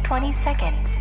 20 seconds.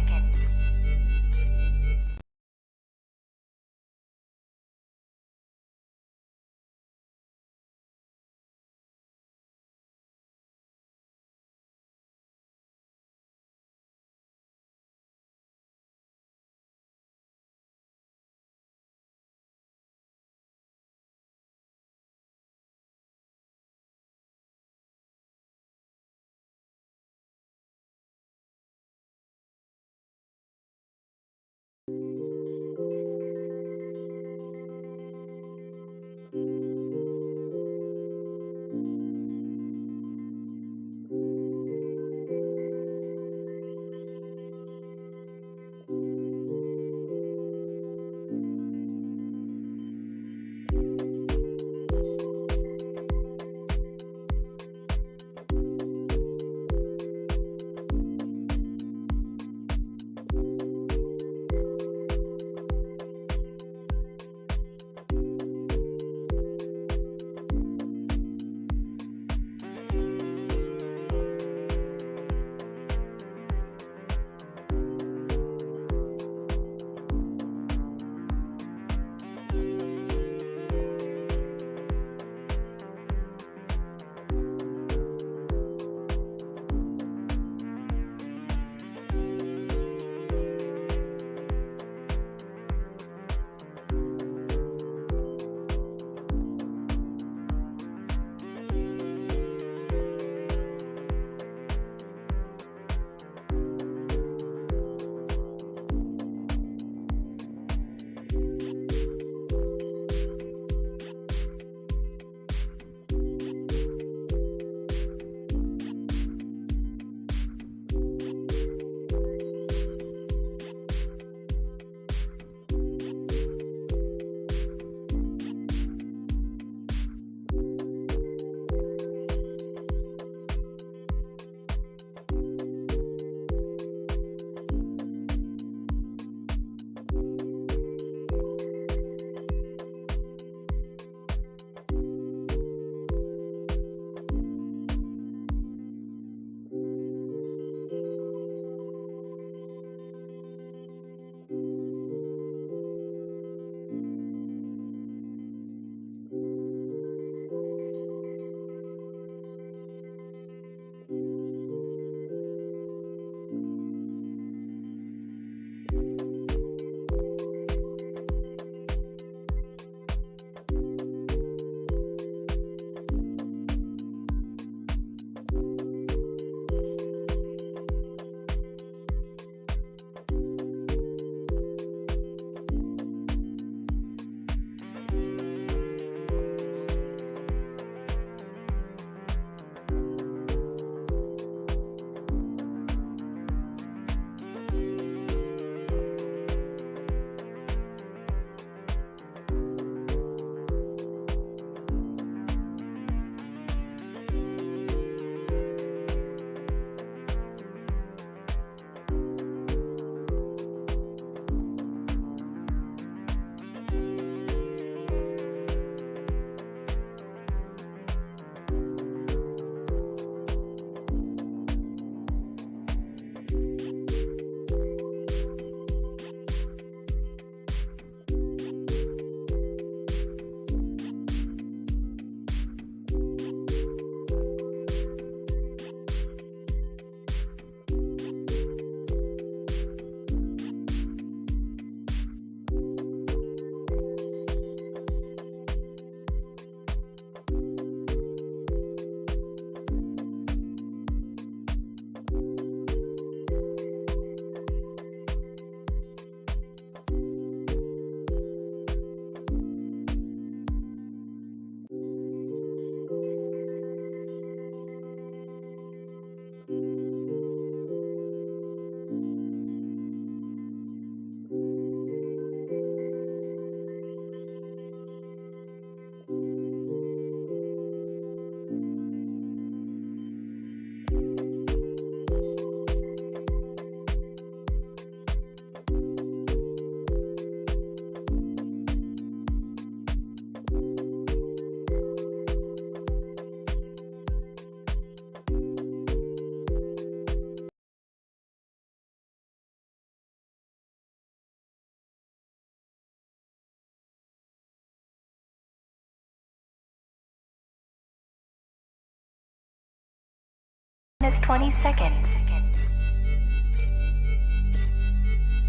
20 seconds.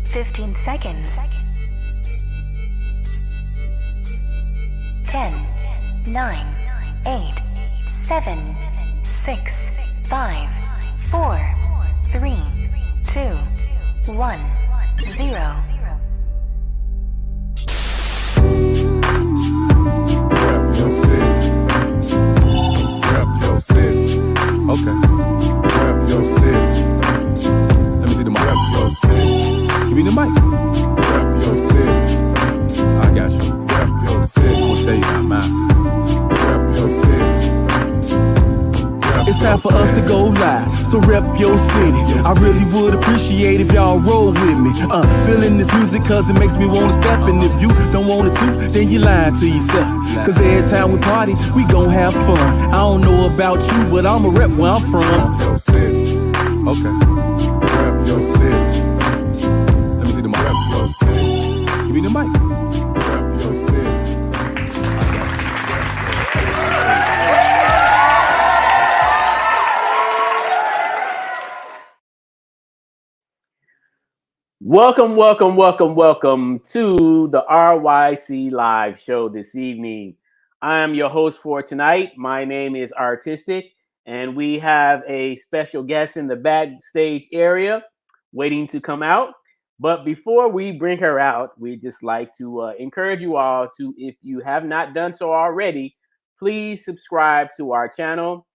15 seconds. 10, 9, 8, 7, 6, 5, 4, 3, 2, 1, 0. Okay. Rep your city. Let me see the mic. Rep your city. Give me the mic. Rep your city. I got you. Rep your city. I'm gonna tell you about mine. Rep your city. It's time for us to go live, so rep your city. I really would appreciate if y'all roll with me. Feeling this music cause it makes me wanna step. And if you don't want to, then you lying to yourself. Cause every time we party, we gon' have fun. I don't know about you, but I'ma rep where I'm from. Rep your city. Okay. Rep your city. Let me see the mic. Rep your city. Give me the mic. Rep your city. Welcome to the RYC Live Show this evening. I am your host for tonight. My name is Artistic, and we have a special guest in the backstage area waiting to come out. But before we bring her out, we'd just like to encourage you all to, if you have not done so already, please subscribe to our channel.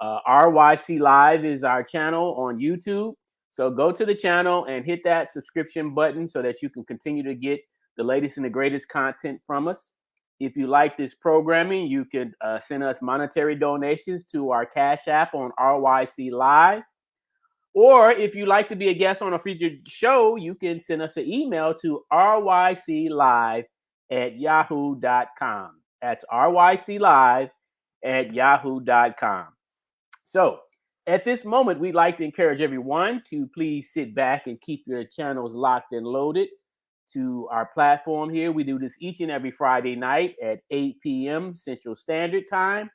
RYC Live is our channel on YouTube. So go to the channel and hit that subscription button so that you can continue to get the latest and the greatest content from us. If you like this programming, you can send us monetary donations to our Cash App on RYC Live. Or if you like to be a guest on a featured show, you can send us an email to ryclive@yahoo.com. That's ryclive@yahoo.com. So, at this moment, we'd like to encourage everyone to please sit back and keep your channels locked and loaded to our platform here. We do this each and every Friday night at 8 p.m. Central Standard Time.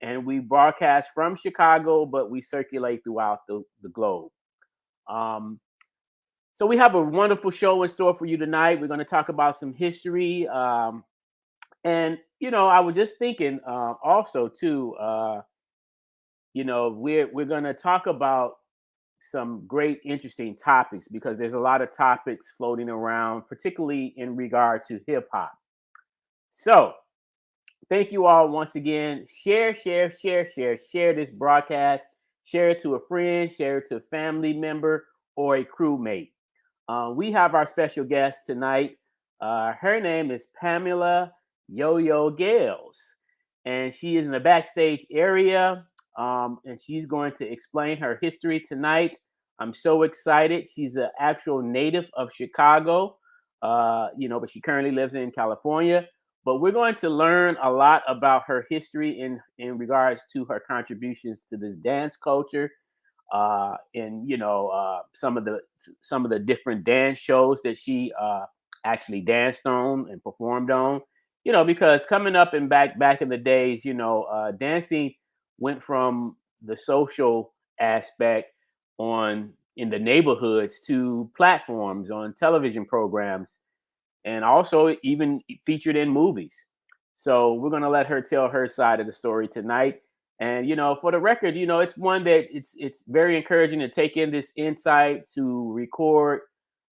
And we broadcast from Chicago, but we circulate throughout the globe. So we have a wonderful show in store for you tonight. We're going to talk about some history. And, you know, I was just thinking also, too, you know, we're going to talk about some great, interesting topics because there's a lot of topics floating around, particularly in regard to hip hop. So thank you all once again. Share this broadcast. Share it to a friend, share it to a family member or a crewmate. We have our special guest tonight. Her name is Pamela Yo-Yo Gayles, and she is in the backstage area. And she's going to explain her history tonight. I'm so excited. She's an actual native of Chicago, you know, but she currently lives in California. But we're going to learn a lot about her history in regards to her contributions to this dance culture, and you know, some of the different dance shows that she actually danced on and performed on. You know, because coming up and back in the days, you know, dancing went from the social aspect in the neighborhoods to platforms on television programs and also even featured in movies. So we're going to let her tell her side of the story tonight. And, you know, for the record, you know, it's one that it's very encouraging to take in this insight to record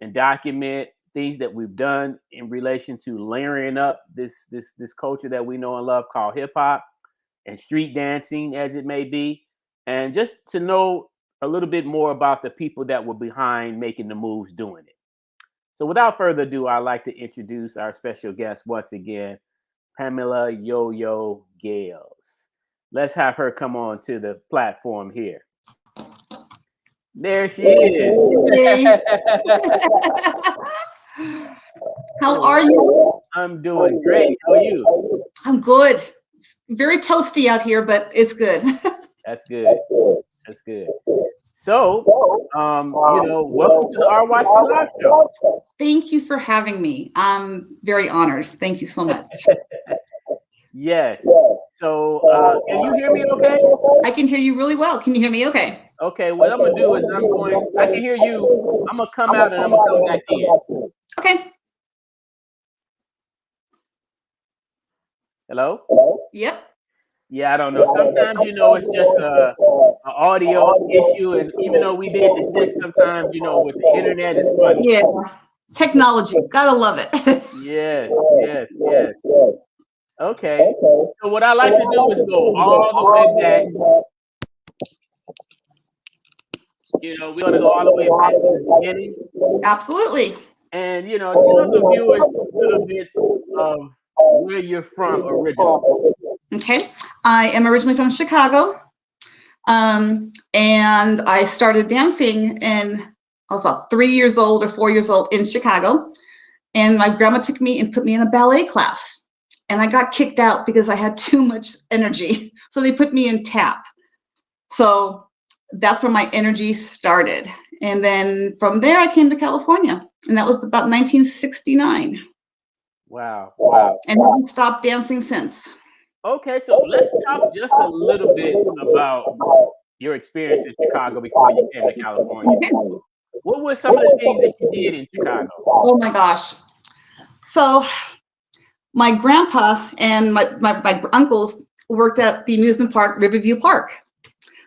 and document things that we've done in relation to layering up this culture that we know and love called hip hop and street dancing, as it may be, and just to know a little bit more about the people that were behind making the moves doing it. So without further ado, I'd like to introduce our special guest once again, Pamela Yo-Yo Gayles. Let's have her come on to the platform here. There she is. How are you? I'm doing great. How are you? I'm good. Very toasty out here, but it's good. That's good. That's good. So, you know, welcome to the RYC Live Show. Thank you for having me. I'm very honored. Thank you so much. Yes. So, can you hear me okay? I can hear you really well. Can you hear me okay? Okay, what I'm gonna do is I can hear you. I'm gonna come out and I'm gonna come back in. Okay. Hello? Yep. Yeah, I don't know. Sometimes, it's just a audio issue, and even though we did the text, sometimes, with the internet, it's funny. Yeah. Technology. Gotta love it. Yes, yes, yes. Okay. So what I like to do is go all the way back. We're gonna go all the way back to the beginning, Absolutely. and tell the viewers a little bit of where you're from originally. Okay. I am originally from Chicago. And I started dancing I was about 3 years old or 4 years old in Chicago. And my grandma took me and put me in a ballet class. And I got kicked out because I had too much energy. So they put me in tap. So that's where my energy started. And then from there, I came to California. And that was about 1969. Wow. And I haven't stopped dancing since. Okay, so let's talk just a little bit about your experience in Chicago before you came to California. What were some of the things that you did in Chicago? Oh my gosh. So my grandpa and my uncles worked at the amusement park, Riverview Park.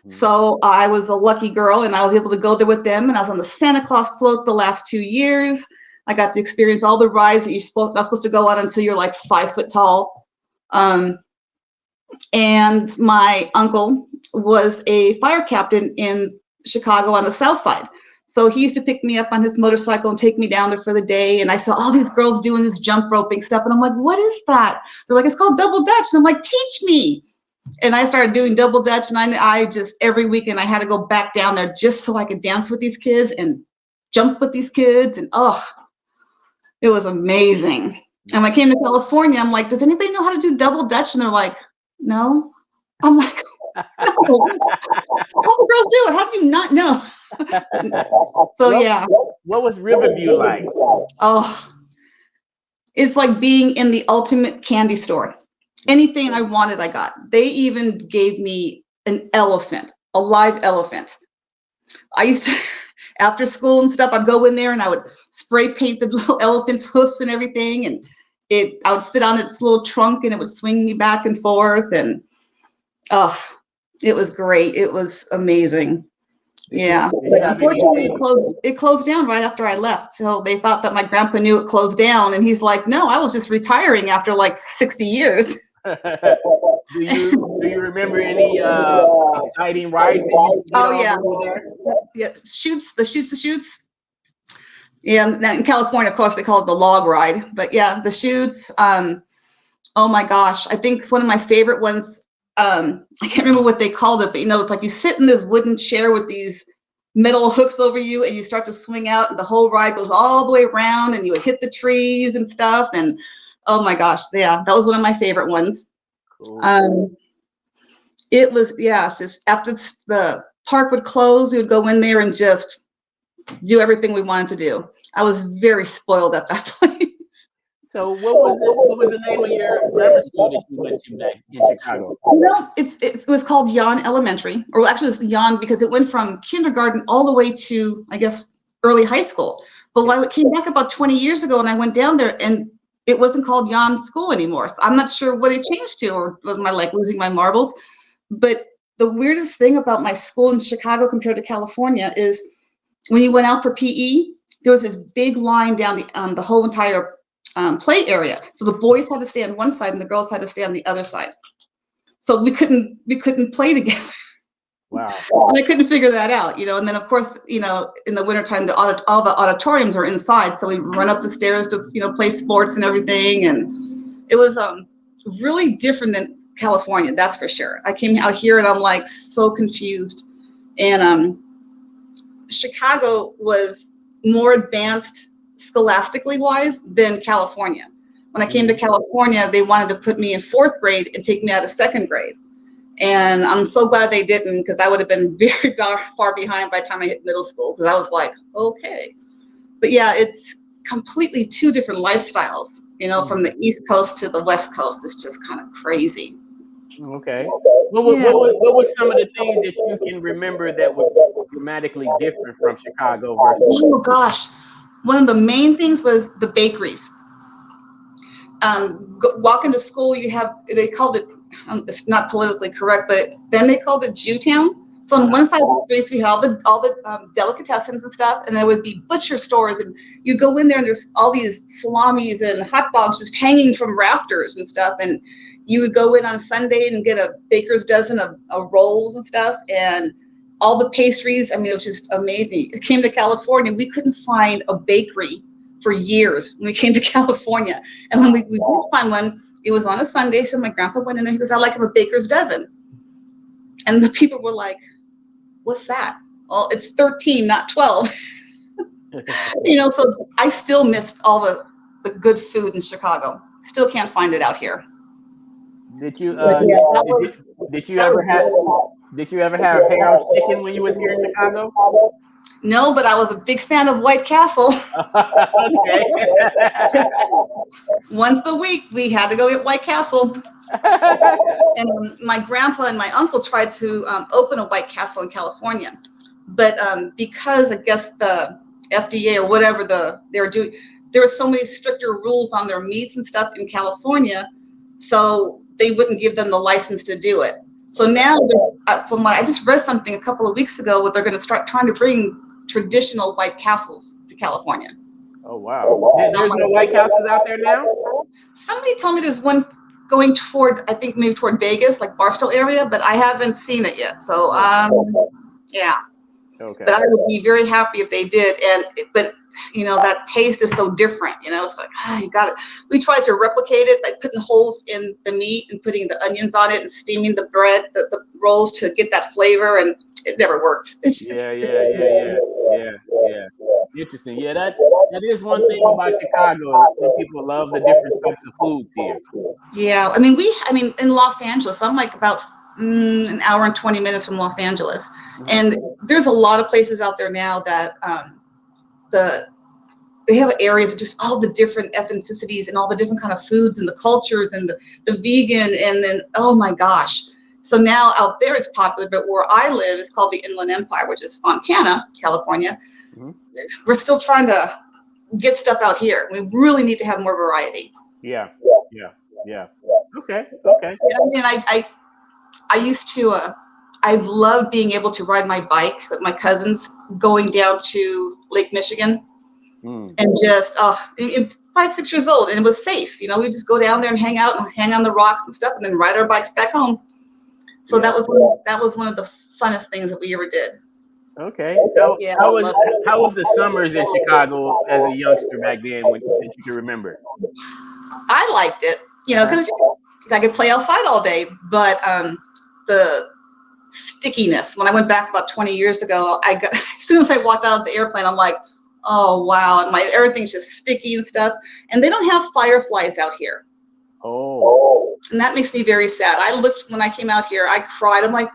So I was a lucky girl and I was able to go there with them, and I was on the Santa Claus float the last 2 years. I got to experience all the rides that you're not supposed to go on until you're like 5 foot tall. And my uncle was a fire captain in Chicago on the south side. So he used to pick me up on his motorcycle and take me down there for the day. And I saw all these girls doing this jump roping stuff. And I'm like, what is that? They're like, it's called double dutch. And I'm like, teach me. And I started doing double dutch. And I just, every weekend I had to go back down there just so I could dance with these kids and jump with these kids. And it was amazing. And when I came to California, I'm like, does anybody know how to do double dutch? And they're like, no. I'm like, no. All the girls do it. How do you not know? What was Riverview like? Oh, it's like being in the ultimate candy store. Anything I wanted, I got. They even gave me an elephant, a live elephant. I used to, after school and stuff, I'd go in there and I would spray paint the little elephant's hoofs and everything. And I would sit on its little trunk and it would swing me back and forth. And it was great. It was amazing. Yeah. Unfortunately, it closed down right after I left. So they thought that my grandpa knew it closed down. And he's like, no, I was just retiring after like 60 years. Do you remember any exciting rides that you used to over there? Yeah, the shoots. Yeah, in California, of course, they call it the log ride. But yeah, the shoots. Oh my gosh, I think one of my favorite ones. I can't remember what they called it, but it's like you sit in this wooden chair with these metal hooks over you, and you start to swing out, and the whole ride goes all the way around, and you would hit the trees and stuff. And oh my gosh, yeah, that was one of my favorite ones. Cool. It was, it's just after the park would close, we would go in there and just do everything we wanted to do. I was very spoiled at that place. So what was the name of your grammar school that you went to back in Chicago? It was called Yon Elementary, or actually it was Yon because it went from kindergarten all the way to, I guess, early high school. But when I came back about 20 years ago and I went down there, and it wasn't called Yon School anymore. So I'm not sure what it changed to, or was my losing my marbles. But the weirdest thing about my school in Chicago compared to California is when you went out for PE, there was this big line down the whole entire play area. So the boys had to stay on one side and the girls had to stay on the other side. So we couldn't play together. Wow. And I couldn't figure that out, And then of course, in the wintertime, all the auditoriums are inside. So we run up the stairs to, play sports and everything. And it was really different than California, that's for sure. I came out here and I'm like so confused. And Chicago was more advanced scholastically wise than California. When I came to California, they wanted to put me in 4th grade and take me out of 2nd grade. And I'm so glad they didn't, because I would have been very far behind by the time I hit middle school, because I was like, okay. But yeah, it's completely 2 different lifestyles, from the East Coast to the West Coast. It's just kind of crazy. Okay. What were some of the things that you can remember that was dramatically different from Chicago versus? Oh gosh, one of the main things was the bakeries. Walking to school, they called it, it's not politically correct, but then they called it Jewtown. So on one side of the streets, we had all the delicatessens and stuff, and there would be butcher stores, and you go in there and there's all these salamis and hot dogs just hanging from rafters and stuff, and you would go in on Sunday and get a baker's dozen of rolls and stuff, and all the pastries. I mean, it was just amazing. It came to California, we couldn't find a bakery for years when we came to California, and when we did find one, it was on a Sunday. So my grandpa went in there. He goes, "I like a baker's dozen," and the people were like, "What's that?" Well, it's 13, not 12. So I still missed all the good food in Chicago. Still can't find it out here. Did you ever have Harold's chicken when you was here in Chicago? No, but I was a big fan of White Castle. Okay. Once a week, we had to go get White Castle. And my grandpa and my uncle tried to open a White Castle in California. But because I guess the FDA or whatever they were doing, there were so many stricter rules on their meats and stuff in California, so they wouldn't give them the license to do it. So now, from what I just read something a couple of weeks ago, what they're going to start trying to bring traditional White Castles to California. Oh wow! There's no White Castles out there now? Somebody told me there's one going toward, I think maybe toward Vegas, like Barstow area, but I haven't seen it yet. So yeah. Okay. But I would be very happy if they did. But that taste is so different. It's like, you got it. We tried to replicate it by putting holes in the meat and putting the onions on it and steaming the bread, the rolls to get that flavor, and it never worked. Yeah. Interesting. Yeah, that is one thing about Chicago. Some people love the different types of foods here. Yeah, I mean, in Los Angeles, I'm like about an hour and 20 minutes from Los Angeles, and there's a lot of places out there now that they have areas of just all the different ethnicities and all the different kind of foods and the cultures and the vegan, and then oh my gosh. So now out there it's popular, but where I live is called the Inland Empire, which is Fontana, California. Mm-hmm. We're still trying to get stuff out here. We really need to have more variety. Yeah. Okay. And I used to, I loved being able to ride my bike with my cousins going down to Lake Michigan and just, 5-6 years old, and it was safe. We just go down there and hang out and hang on the rocks and stuff, and then ride our bikes back home. So that was one of the funnest things that we ever did. Okay. So how was the summers in Chicago as a youngster back then that you can remember? I liked it, because I could play outside all day, but the stickiness, when I went back about 20 years ago, as soon as I walked out of the airplane, I'm like, oh wow, and everything's just sticky and stuff. And they don't have fireflies out here. Oh. And that makes me very sad. I looked when I came out here, I cried. I'm like,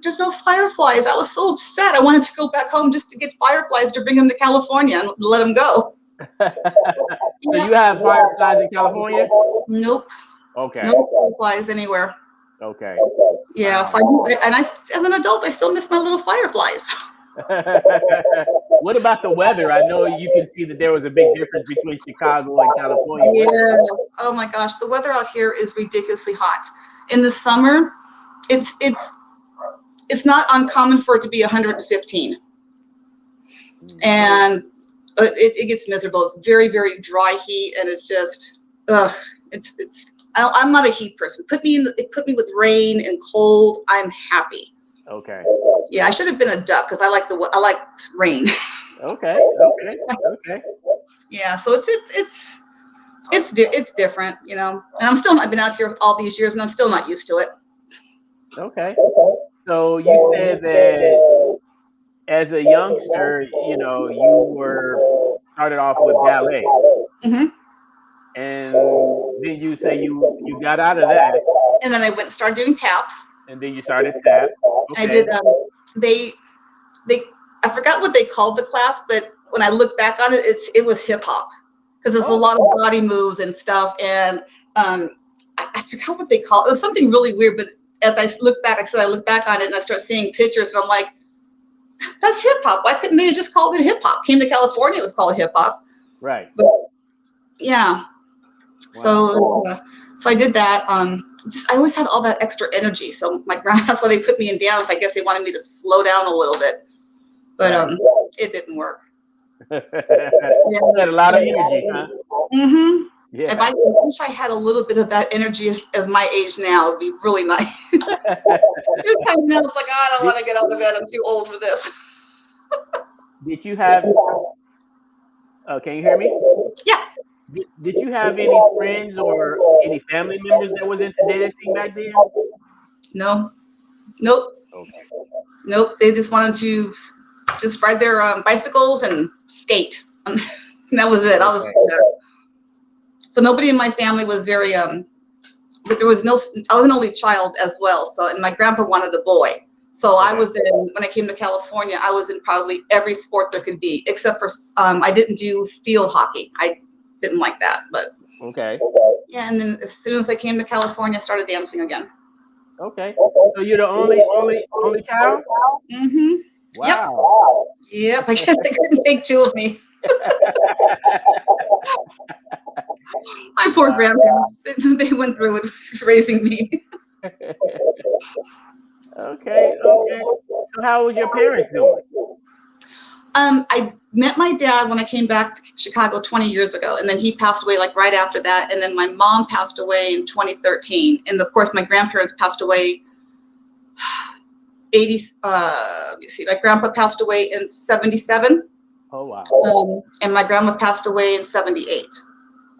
there's no fireflies. I was so upset. I wanted to go back home just to get fireflies to bring them to California and let them go. So you have fireflies in California? Nope. Okay. No fireflies anywhere. Okay. Yeah. So as an adult, I still miss my little fireflies. What about the weather? I know you can see that there was a big difference between Chicago and California. Yes. Oh my gosh, the weather out here is ridiculously hot. In the summer, it's not uncommon for it to be 115, and it gets miserable. It's very, very dry heat, and it's just I'm not a heat person. Put me with rain and cold. I'm happy. Okay. Yeah, I should have been a duck because I like rain. Okay. Yeah, so it's different, and I've been out here all these years, and I'm still not used to it. Okay. So you said that as a youngster, you started off with ballet. Mm-hmm. And then you say you got out of that. And then I went and started doing tap. And then you started tap. Okay. I did. I forgot what they called the class, but when I look back on it, it was hip hop because there's a lot of body moves and stuff. And I forgot what they call it. It was something really weird, but as I look back, I look back on it and I start seeing pictures, and I'm like, that's hip hop. Why couldn't they have just called it hip hop? Came to California, it was called hip hop. Right. But, yeah. Wow. So I did that. I always had all that extra energy. So that's why they put me in dance. I guess they wanted me to slow down a little bit, but it didn't work. You had a lot of energy, huh? Mm-hmm. Yeah. If I wish I had a little bit of that energy as my age now, it'd be really nice. There's times now it's like, I don't want to get out of bed. I'm too old for this. Did you have? Can you hear me? Yeah. Did you have any friends or any family members that was into dancing back then? No. Nope. Okay. Nope. They just wanted to just ride their bicycles and skate. And that was it. So nobody in my family was very but there was I was an only child as well. So, and my grandpa wanted a boy. So I was when I came to California, I was in probably every sport there could be, except for I didn't do field hockey. I didn't like that, but okay. Yeah, and then as soon as I came to California, I started dancing again. Okay. So you're the only child? Mm-hmm. Wow. Yep. I guess they couldn't take two of me. My poor grandparents. They went through it raising me. Okay. So how was your parents doing? I met my dad when I came back to Chicago 20 years ago, and then he passed away like right after that. And then my mom passed away in 2013, and of course my grandparents passed away. Let me see. My grandpa passed away in 77. Oh wow. And my grandma passed away in 78.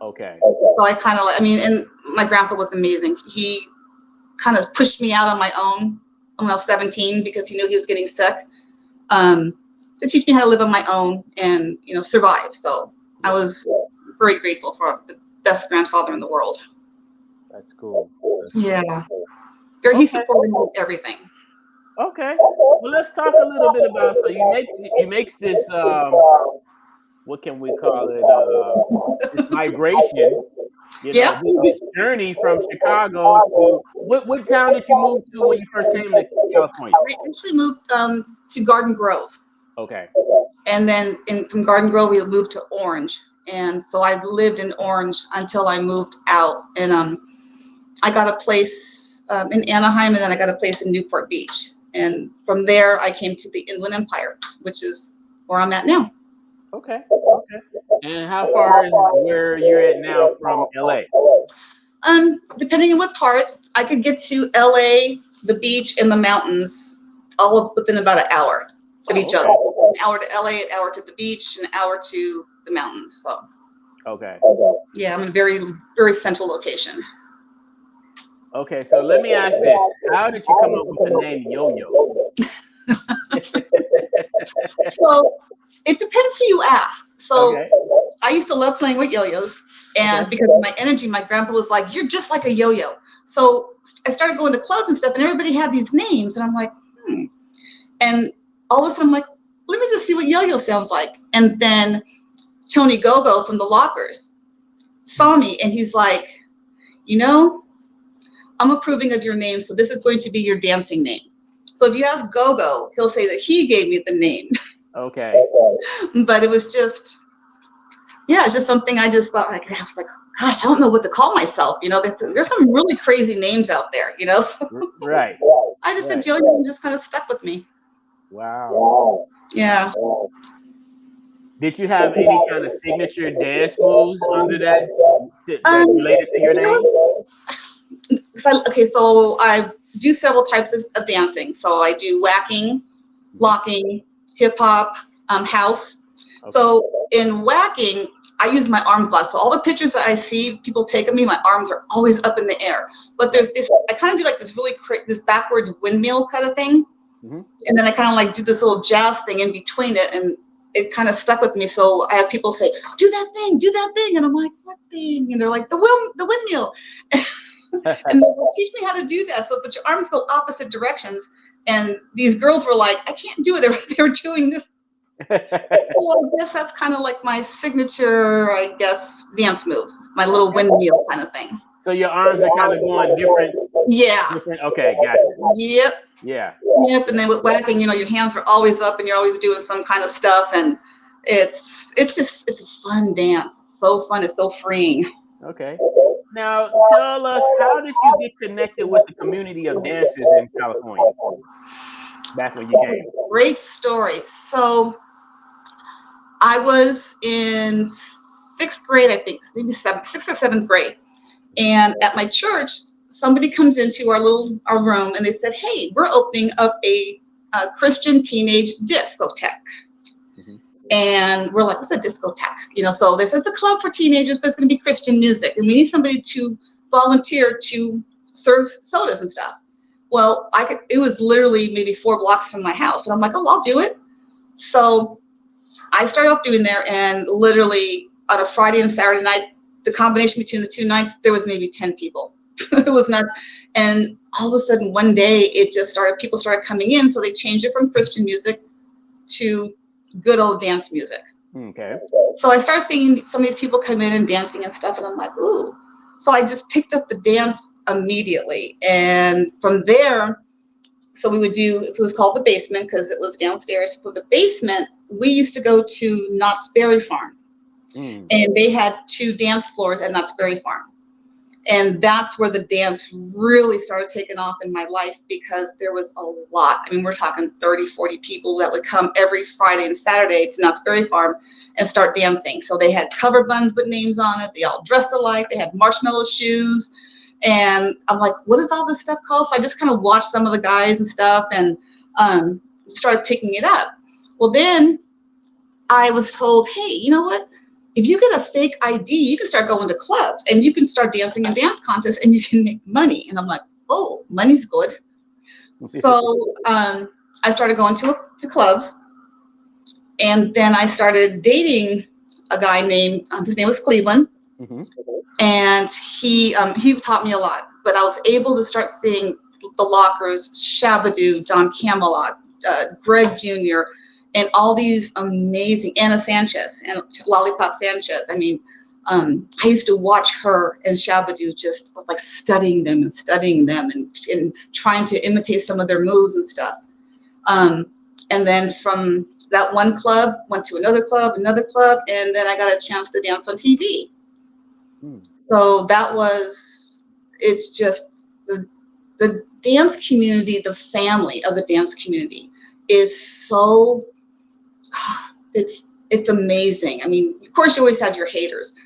Okay. So I kind of, and my grandpa was amazing. He kind of pushed me out on my own when I was 17 because he knew he was getting sick. To teach me how to live on my own and, survive. So I was very grateful for the best grandfather in the world. That's cool. Yeah. He supported me with everything. Okay. Well, let's talk a little bit about, so you makes this, what can we call it? This migration, this journey from Chicago to, what town did you move to when you first came to California? I actually moved to Garden Grove. Okay. And then from Garden Grove, we moved to Orange. And so I lived in Orange until I moved out. And I got a place in Anaheim, and then I got a place in Newport Beach. And from there, I came to the Inland Empire, which is where I'm at now. Okay. And how far is where you're at now from LA? Depending on what part, I could get to LA, the beach, and the mountains all within about an hour of each other. An hour to LA, an hour to the beach, an hour to the mountains. So. Okay. Yeah, I'm in a very, very central location. Okay, so let me ask this. How did you come up with the name Yo-Yo? So it depends who you ask. So I used to love playing with yo-yos, and because of my energy, my grandpa was like, "You're just like a yo-yo." So I started going to clubs and stuff, and everybody had these names, and I'm like, And all of a sudden, I'm like, let me just see what yo-yo sounds like. And then Tony Gogo from the Lockers saw me, and he's like, I'm approving of your name, so this is going to be your dancing name. So if you ask Gogo, he'll say that he gave me the name. Okay. But it was just, it's just something I just thought, I was like, gosh, I don't know what to call myself. There's some really crazy names out there, Right. I just said Yo-Yo and just kind of stuck with me. Wow. Yeah. Did you have any kind of signature dance moves under that related to your name? So I do several types of dancing. So I do whacking, locking, hip hop, house. Okay. So in whacking, I use my arms a lot. So all the pictures that I see people take of me, my arms are always up in the air. But there's this, I kind of do like this really this backwards windmill kind of thing. Mm-hmm. And then I kind of like do this little jazz thing in between it, and it kind of stuck with me. So I have people say, do that thing. And I'm like, what thing? And they're like, the windmill. And they'll teach me how to do that. So that your arms go opposite directions. And these girls were like, I can't do it. They were doing this. So I guess that's kind of like my signature, dance move, my little windmill kind of thing. So your arms are kind of going different. Yeah. Okay, gotcha. Yep. Yeah. Yep. And then with whacking, your hands are always up and you're always doing some kind of stuff, and it's a fun dance. It's so fun. It's so freeing. Okay. Now tell us, how did you get connected with the community of dancers in California back when you came? Great story. So I was in 6th grade, I think, maybe 6th or 7th grade. And at my church, somebody comes into our room and they said, hey, we're opening up a Christian teenage discotheque. Mm-hmm. And we're like, what's a discotheque? So there's a club for teenagers, but it's going to be Christian music. And we need somebody to volunteer to serve sodas and stuff. Well, it was literally maybe 4 blocks from my house. And I'm like, oh, I'll do it. So I started off doing there, and literally on a Friday and Saturday night, the combination between the 2 nights, there was maybe 10 people. It was nuts. And all of a sudden, one day, people started coming in. So they changed it from Christian music to good old dance music. Okay. So I started seeing some of these people come in and dancing and stuff. And I'm like, ooh. So I just picked up the dance immediately. And from there, so we would it was called the basement because it was downstairs. For the basement, we used to go to Knott's Berry Farm. And they had 2 dance floors at Knott's Berry Farm. And that's where the dance really started taking off in my life, because there was a lot. I mean, we're talking 30, 40 people that would come every Friday and Saturday to Knott's Berry Farm and start dancing. So they had cover buns with names on it. They all dressed alike. They had marshmallow shoes. And I'm like, what is all this stuff called? So I just kind of watched some of the guys and stuff and started picking it up. Well, then I was told, hey, you know what? If you get a fake ID, you can start going to clubs and you can start dancing in dance contests and you can make money. And I'm like, oh, money's good. So I started going to clubs, and then I started dating a guy named, his name was Cleveland. Mm-hmm. And he taught me a lot, but I was able to start seeing the Lockers, Shabadoo, John Camelot, Greg Jr., and all these amazing, Anna Sanchez and Lollipop Sanchez. I mean, I used to watch her and Shabadoo, just was like studying them and trying to imitate some of their moves and stuff. And then from that one club, went to another club, and then I got a chance to dance on TV. So it's just the dance community, the family of the dance community is so, it's amazing. I mean, of course you always have your haters,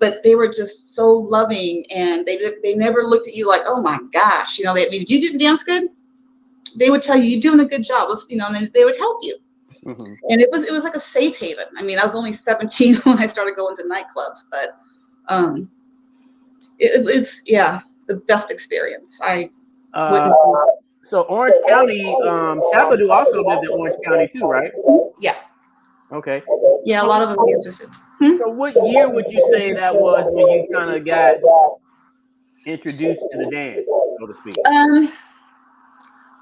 but they were just so loving, and they never looked at you like, oh my gosh, if you didn't dance good, they would tell you, you're doing a good job, and then they would help you. Mm-hmm. And it was like a safe haven. I mean, I was only 17 when I started going to nightclubs, but it's the best experience. I wouldn't. So Orange County, Shabadoo also lived in Orange County too, right? Yeah. Okay. Yeah, a lot of them dancers do. So what year would you say that was when you kind of got introduced to the dance, so to speak?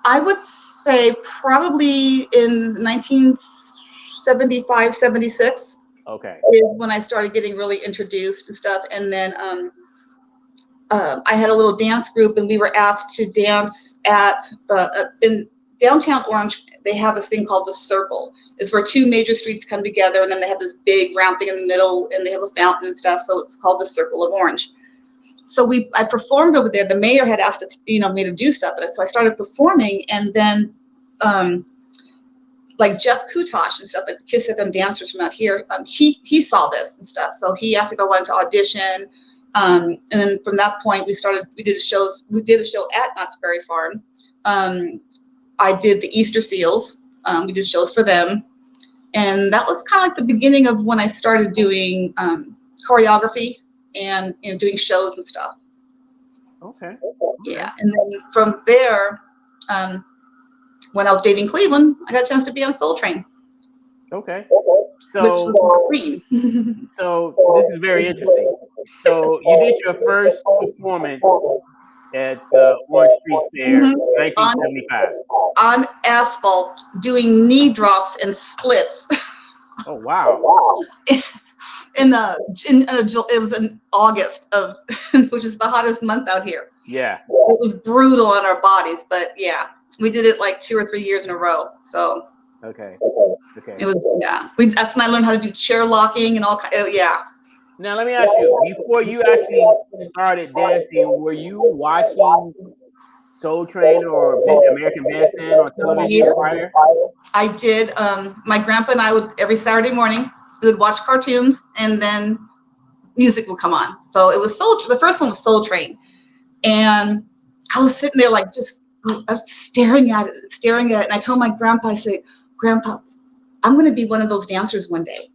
I would say probably in 1975, 76. Okay. Is when I started getting really introduced and stuff. And then I had a little dance group, and we were asked to dance at in downtown Orange. They have this thing called the Circle. It's where 2 major streets come together, and then they have this big round thing in the middle, and they have a fountain and stuff. So it's called the Circle of Orange. So I performed over there. The mayor had asked us, me to do stuff, and so I started performing. And then like Jeff Kutosh and stuff, like the Kiss FM dancers from out here, he saw this and stuff. So he asked if I wanted to audition. And then from that point, we did a show at Knott's Berry Farm. I did the Easter Seals. We did shows for them. And that was kind of like the beginning of when I started doing choreography and doing shows and stuff. Okay. Yeah. And then from there, when I was dating Cleveland, I got a chance to be on Soul Train. Okay. Which was green. So this is very interesting. So you did your first performance at the Orange Street Fair, in 1975. On asphalt, doing knee drops and splits. Oh, wow. It was in August of, which is the hottest month out here. Yeah. It was brutal on our bodies, but yeah, we did it like 2 or 3 years in a row. So Okay. it was, yeah. That's when I learned how to do chair locking and all. Yeah. Now let me ask you: before you actually started dancing, were you watching Soul Train or American Bandstand on television prior? I did. My grandpa and I would every Saturday morning we would watch cartoons, and then music would come on. So it was the first one was Soul Train, and I was sitting there like I was staring at it. And I told my grandpa, I said, "Grandpa, I'm going to be one of those dancers one day."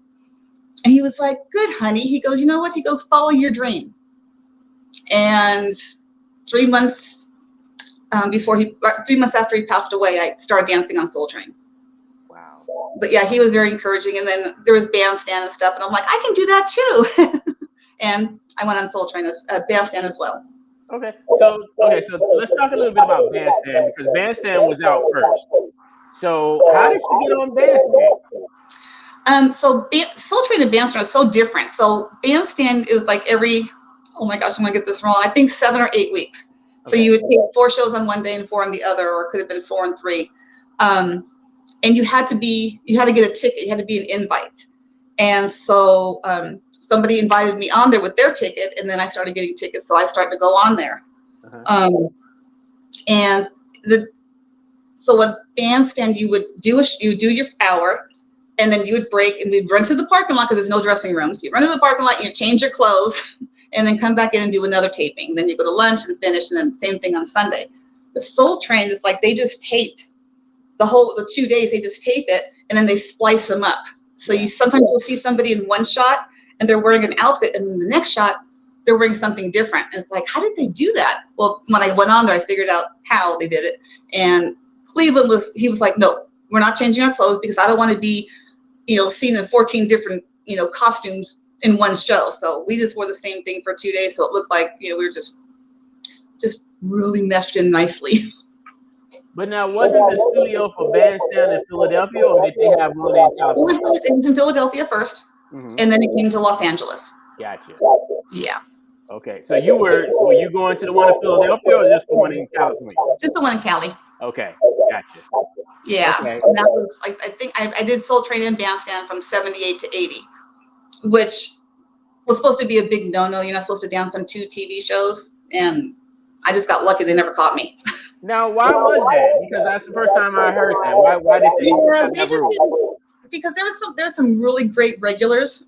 And he was like, "Good, honey." He goes, "You know what?" He goes, "Follow your dream." And 3 months 3 months after he passed away, I started dancing on Soul Train. Wow. But yeah, he was very encouraging. And then there was Bandstand and stuff, and I'm like, I can do that too. And I went on Soul Train Bandstand as well. Okay, so let's talk a little bit about Bandstand, because Bandstand was out first. So how did you get on Bandstand? So Soul Train and Bandstand are so different. So Bandstand is like oh my gosh, I'm gonna get this wrong. I think 7 or 8 weeks. So you would take 4 shows on one day and 4 on the other, or it could have been 4 and 3. And you had to get a ticket. You had to be an invite. And so somebody invited me on there with their ticket, and then I started getting tickets. So I started to go on there. And so at Bandstand, you do your hour, and then you would break, and we'd run to the parking lot because there's no dressing rooms. You run to the parking lot, you change your clothes, and then come back in and do another taping. Then you go to lunch and finish, and then same thing on Sunday. The Soul Train is like they just taped the 2 days. They just tape it, and then they splice them up. So sometimes you'll see somebody in one shot and they're wearing an outfit, and then the next shot they're wearing something different. And it's like, how did they do that? Well, when I went on there, I figured out how they did it. And Cleveland was like, no, we're not changing our clothes because I don't want to be, seen in 14 different, costumes in one show. So we just wore the same thing for 2 days. So it looked like, we were just really meshed in nicely. But now, wasn't the studio for Bandstand in Philadelphia, or did they have one in California? It was in Philadelphia first, and then it came to Los Angeles. Gotcha. Yeah. Okay, so were you going to the one in Philadelphia, or just the one in California? Just the one in Cali. Okay, gotcha. Yeah, okay. And that was like, I think I did Soul Train and Bandstand from 78 to 80, which was supposed to be a big no-no. You're not supposed to dance on 2 TV shows, and I just got lucky. They never caught me. Now, why was that? Because that's the first time I heard that. Why did they have that rule? Because there was some really great regulars,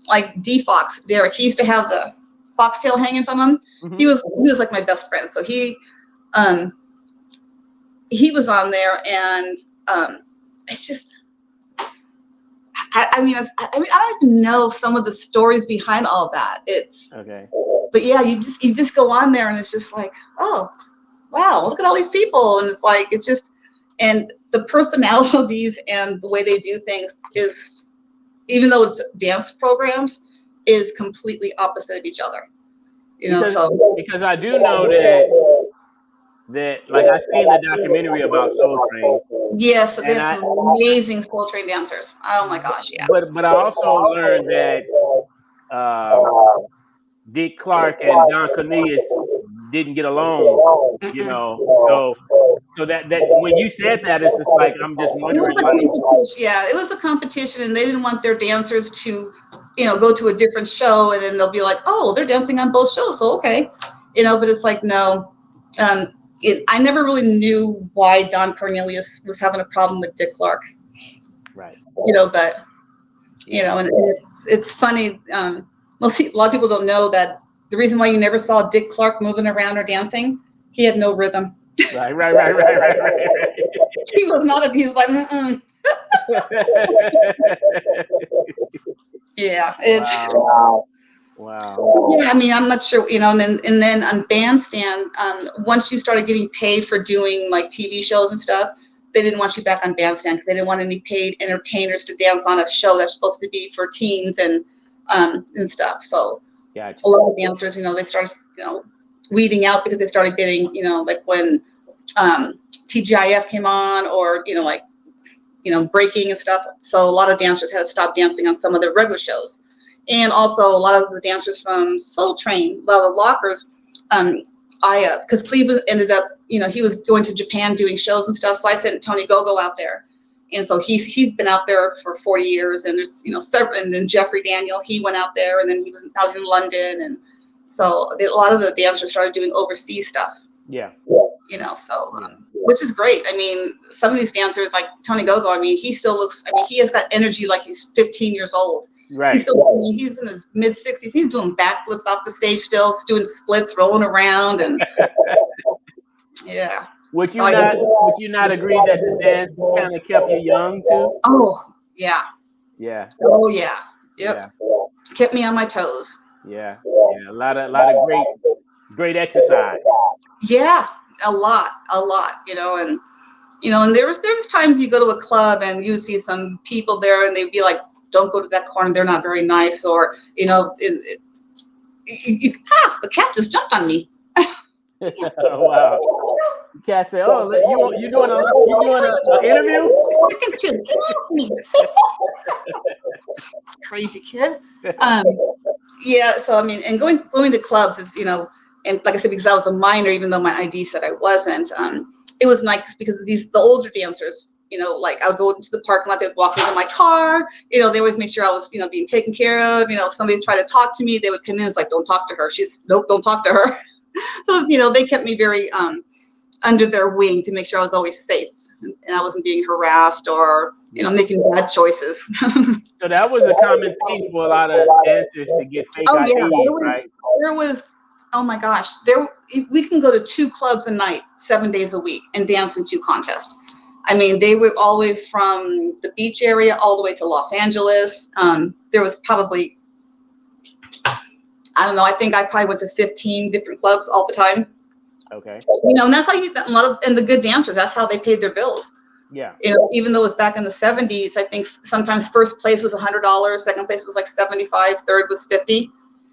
like D Fox Derek. He used to have the foxtail hanging from him. He was like my best friend. So he was on there, and it's just, I don't even know some of the stories behind all that. It's okay. But yeah, you just go on there, and it's just like, oh, wow, look at all these people. And it's like, and the personalities and the way they do things is, even though it's dance programs, is completely opposite of each other. Because I do know that like I've seen the documentary about Soul Train. Yes, there's some amazing Soul Train dancers. Oh my gosh, yeah. But I also learned that Dick Clark and Don Cornelius didn't get along, so that when you said that, it's just like, I'm just wondering. It was a competition, and they didn't want their dancers to, go to a different show, and then they'll be like, oh, they're dancing on both shows, so okay, but it's like, no. I never really knew why Don Cornelius was having a problem with Dick Clark. Right. But and it's funny. A lot of people don't know that the reason why you never saw Dick Clark moving around or dancing, he had no rhythm. Right. He was like, mm-mm. Yeah. It's Wow. Yeah, I'm not sure, and then on Bandstand, once you started getting paid for doing like TV shows and stuff, they didn't want you back on Bandstand because they didn't want any paid entertainers to dance on a show that's supposed to be for teens and stuff. So gotcha. A lot of dancers, they started, weeding out because they started getting, like when TGIF came on, or breaking and stuff. So a lot of dancers had to stop dancing on some of their regular shows. And also a lot of the dancers from Soul Train, a lot of the lockers, because Cleveland ended up, he was going to Japan doing shows and stuff. So I sent Tony Gogo out there. And so he's been out there for 40 years, and there's, several, and then Jeffrey Daniel, he went out there, and then I was in London. And so a lot of the dancers started doing overseas stuff. Yeah. Which is great. I mean, some of these dancers like Tony Gogo, I mean, he still looks, I mean, he has that energy like he's 15 years old. Right. He's in his mid 60s. He's doing backflips off the stage still, doing splits, rolling around, and yeah. Would you not agree that the dance kind of kept you young too? Oh, yeah. Yeah. Oh, yeah. Yep. Yeah. Kept me on my toes. Yeah. A lot of great exercise. Yeah, a lot, and and there was times you go to a club and you see some people there and they'd be like, don't go to that corner, they're not very nice, or the cat just jumped on me. Wow. The cat said, oh, you doing an interview? Look at you, get off me. Crazy kid. Yeah, so I mean, and going to clubs is, and like I said, because I was a minor, even though my ID said I wasn't, it was nice because the older dancers, like I would go into the parking lot, they'd walk into my car, they always made sure I was, being taken care of. If somebody tried to talk to me, they would come in, it's like, don't talk to her. Nope, don't talk to her. So, they kept me very under their wing to make sure I was always safe and I wasn't being harassed or, making bad choices. So that was a common thing for a lot of dancers to get fake IDs, right? There was, oh my gosh, we can go to 2 clubs a night, 7 days a week, and dance in 2 contests. I mean, they were all the way from the beach area all the way to Los Angeles. There was probably, I don't know, I think I probably went to 15 different clubs all the time. Okay. And that's how and the good dancers, that's how they paid their bills. Yeah. Even though it was back in the 70s, I think sometimes first place was $100, second place was like $75, third was $50.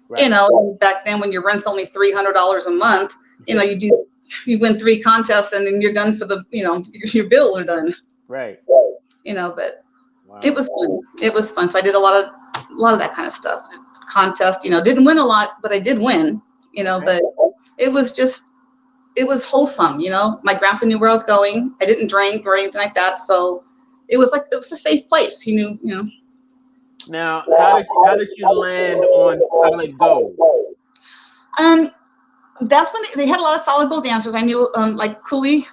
Right. And back then when your rent's only $300 a month, you win 3 contests and then you're done for your bills are done. Right. But wow. It was fun. It was fun. So I did a lot of that kind of stuff. Contest, didn't win a lot, but I did win, but it was wholesome, my grandpa knew where I was going. I didn't drink or anything like that. So it was a safe place. He knew, Now, how did you land on Solid Gold? That's when they had a lot of Solid Gold dancers. I knew, like Cooley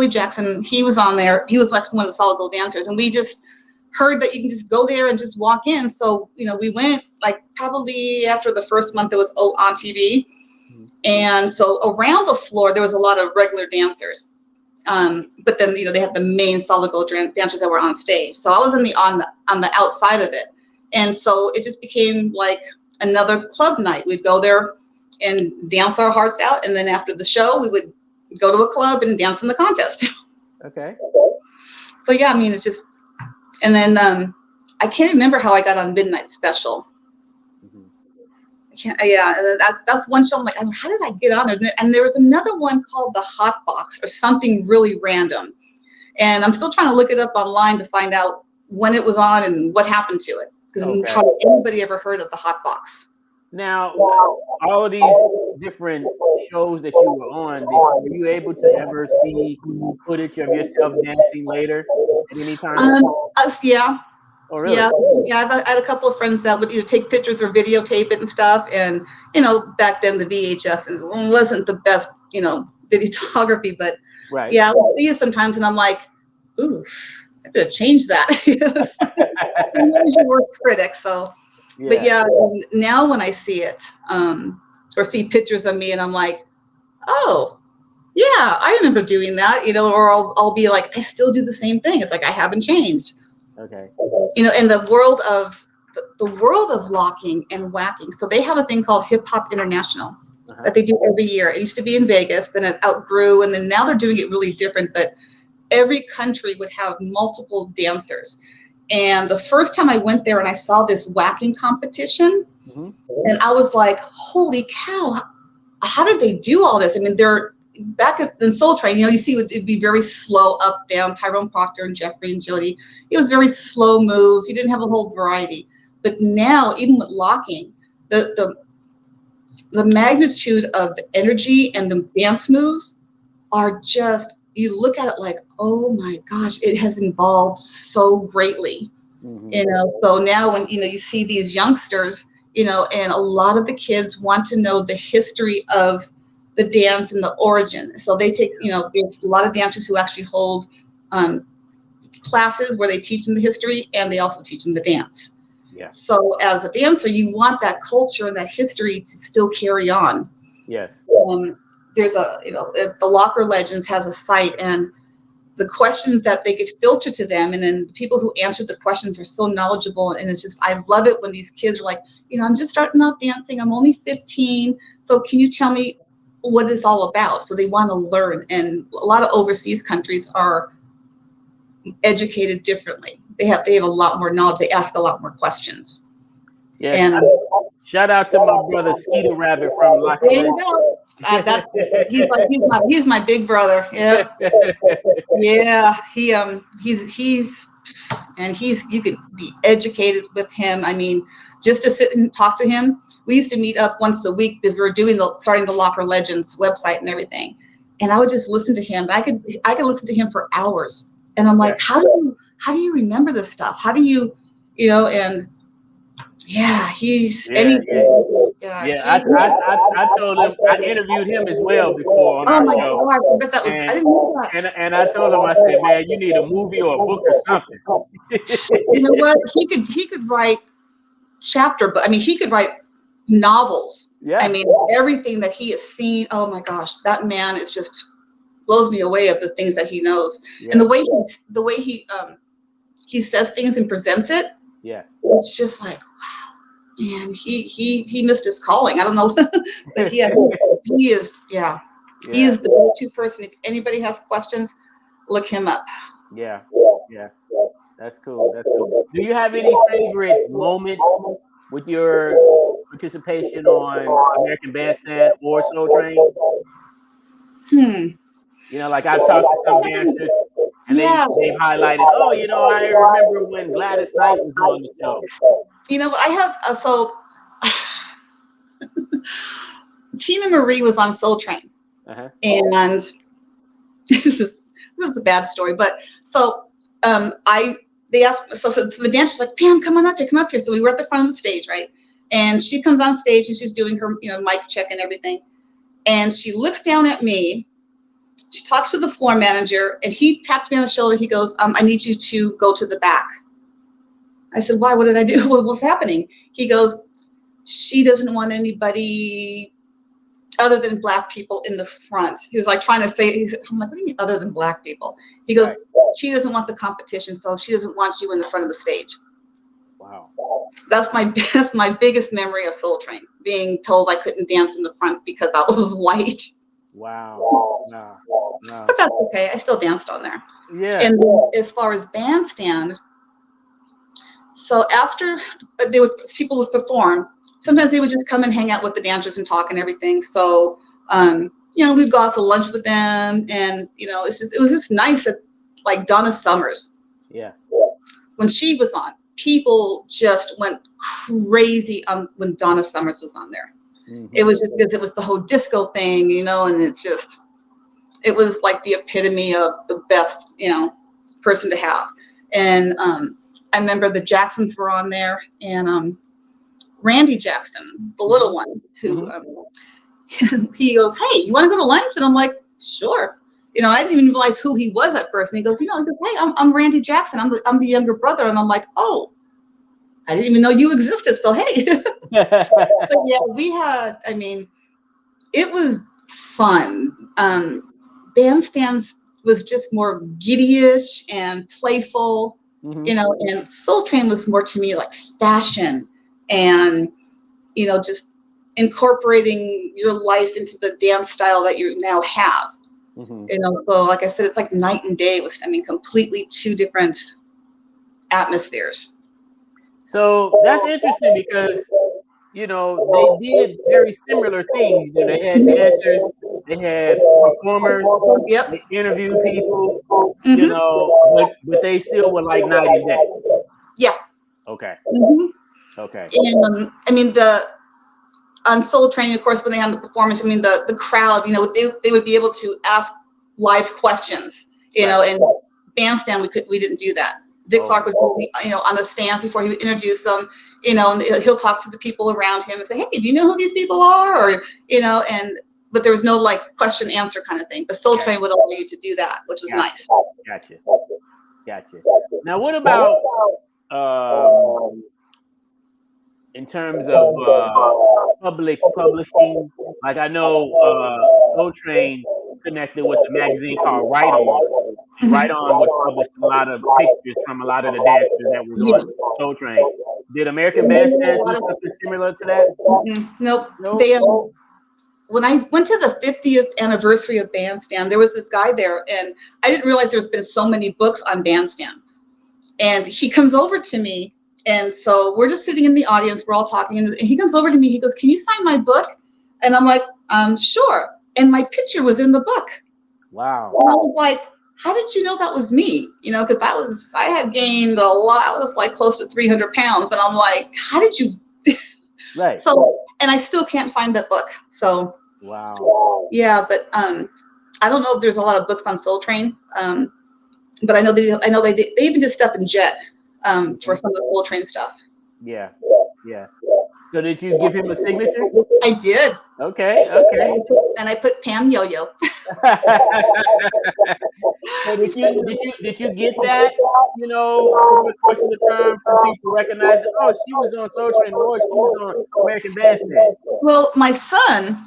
Jackson, he was on there. He was like one of the Solid Gold dancers. And we just heard that you can just go there and just walk in. So, we went like probably after the first month it was on TV. And so around the floor, there was a lot of regular dancers. But then, they had the main Solid Gold dancers that were on stage. So I was on the outside of it. And so it just became like another club night. We'd go there and dance our hearts out. And then after the show, we would go to a club and dance in the contest. Okay. So yeah, I mean, it's just, and then I can't remember how I got on Midnight Special. That's one show I'm like, how did I get on there? And there was another one called The Hot Box or something really random. And I'm still trying to look it up online to find out when it was on and what happened to it. Because hardly anybody ever heard of The Hot Box. Now, all of these different shows that you were on, were you able to ever see footage of yourself dancing later at any time? Yeah. Oh, really? Yeah. I had a couple of friends that would either take pictures or videotape it and stuff. And, back then the VHS wasn't the best, videography, but right. Yeah, I would see it sometimes and I'm like, ooh, I better change that. I'm always your worst critic. So, yeah. But yeah, now when I see it or see pictures of me and I'm like, oh, yeah, I remember doing that, or I'll be like, I still do the same thing. It's like, I haven't changed. Okay. In the world of locking and whacking. So they have a thing called Hip Hop International that they do every year. It used to be in Vegas, then it outgrew, and then now they're doing it really different. But every country would have multiple dancers. And the first time I went there and I saw this whacking competition, and I was like, holy cow, how did they do all this? I mean, they're back in Soul Train, you see it'd be very slow up, down, Tyrone Proctor and Jeffrey and Jody. It was very slow moves. You didn't have a whole variety. But now, even with locking, the magnitude of the energy and the dance moves are just, you look at it like, oh my gosh, it has evolved so greatly. You know, so now when, you know, you see these youngsters, you know, and a lot of the kids want to know the history of the dance and the origin. So they take, you know, there's a lot of dancers who actually hold classes where they teach them the history, and they also teach them the dance. Yeah. So as a dancer, you want that culture and that history to still carry on. Yes. There's a, you know, the Locker Legends has a site, and the questions that they get filtered to them, and then the people who answer the questions are so knowledgeable. And it's just, I love it when these kids are like, you know, I'm just starting out dancing. I'm only 15. So can you tell me what it's all about? So they want to learn. And a lot of overseas countries are educated differently. They have a lot more knowledge. They ask a lot more questions. Yeah. And shout out to my brother Skeeter Rabbit from Locker. there you go. He's my big brother. Yeah. Yeah. He's you could be educated with him. I mean, just to sit and talk to him. We used to meet up once a week because we were starting the Locker Legends website and everything. And I would just listen to him. I could listen to him for hours. And I'm like, how do you remember this stuff? How do you, you know, and yeah, he's anything. I told him, I interviewed him as well before on oh our my show. God, I bet that was, I didn't know that. And I told him, I said, man, you need a movie or a book or something. You know what? He could write but I mean, he could write novels. Yeah. I mean, everything that he has seen. Oh my gosh, that man is just blows me away of the things that he knows. Yeah. And the way he says things and presents it. Yeah. It's just like, wow, man, he missed his calling. I don't know, but he is the go-to person. If anybody has questions, look him up. Yeah. That's cool. Do you have any favorite moments with your participation on American Bandstand or Soul Train? You know, like I've talked to some dancers, and they've highlighted, oh, you know, I remember when Gladys Knight was on the show. You know, I have, so Tina Marie was on Soul Train. And this is a bad story, but so they asked, so the dancer's like, Pam, come up here. So we were at the front of the stage, right? And she comes on stage and she's doing her, you know, mic check and everything. And she looks down at me. She talks to the floor manager, and he taps me on the shoulder. He goes, I need you to go to the back. I said, why? What did I do? What's happening? He goes, she doesn't want anybody other than Black people in the front. He was like trying to say, I'm like, what do you mean other than Black people? He goes, she doesn't want the competition, so she doesn't want you in the front of the stage. Wow. That's my biggest memory of Soul Train, being told I couldn't dance in the front because I was white. Wow. No. But that's okay. I still danced on there. Yeah. And as far as Bandstand, so after people would perform, sometimes they would just come and hang out with the dancers and talk and everything. So, you know, we'd go out to lunch with them, and you know, it was just nice that, like Donna Summers. Yeah. When she was on, people just went crazy when Donna Summers was on there. It was just because it was the whole disco thing, you know, and it was like the epitome of the best, you know, person to have. And I remember the Jacksons were on there, and Randy Jackson, the little one, who he goes, hey, you want to go to lunch? And I'm like, sure. You know, I didn't even realize who he was at first. And he goes, hey, I'm Randy Jackson. I'm the younger brother. And I'm like, oh, I didn't even know you existed. So, hey. But yeah, we had, I mean, it was fun. Bandstand was just more giddyish and playful, you know, and Soul Train was more to me like fashion and, you know, just incorporating your life into the dance style that you now have. You know, so like I said, it's like night and day. It was, I mean, completely two different atmospheres. So that's interesting because, you know, they did very similar things. You know, they had dancers, they had performers, they interviewed people, you know, but they still were like night and day. Yeah. Okay. Okay. And I mean, on Soul Train, of course, when they have the performance, I mean, the crowd, you know, they would be able to ask live questions, you know, and Bandstand, we didn't do that. Dick Clark would be, you know, on the stands before he would introduce them, you know, and he'll talk to the people around him and say, hey, do you know who these people are? Or, you know, but there was no like question answer kind of thing. But Soul Train would allow you to do that, which was nice. Gotcha. Now, what about in terms of public publishing? Like I know Soul Train connected with a magazine called Right On. Right On would publish a lot of pictures from a lot of the dancers that was on Soul Train. Did American Bandstand do something similar to that? Nope. They when I went to the 50th anniversary of Bandstand, there was this guy there, and I didn't realize there's been so many books on Bandstand. And he comes over to me, and so we're just sitting in the audience, we're all talking, and he comes over to me, he goes, can you sign my book? And I'm like, sure. And my picture was in the book. Wow. And I was like, how did you know that was me? You know, because I had gained a lot. I was like close to 300 pounds. And I'm like, how did you? Right. So, and I still can't find that book. So, wow. Yeah, but I don't know if there's a lot of books on Soul Train. But I know they even did stuff in Jet for some of the Soul Train stuff. Yeah. So did you give him a signature? I did. Okay. And I put Pam Yo-Yo. So did you get that, you know, over the course of the time from people recognizing, oh, she was on Soul Train, or she was on American Bandstand? Well, my son,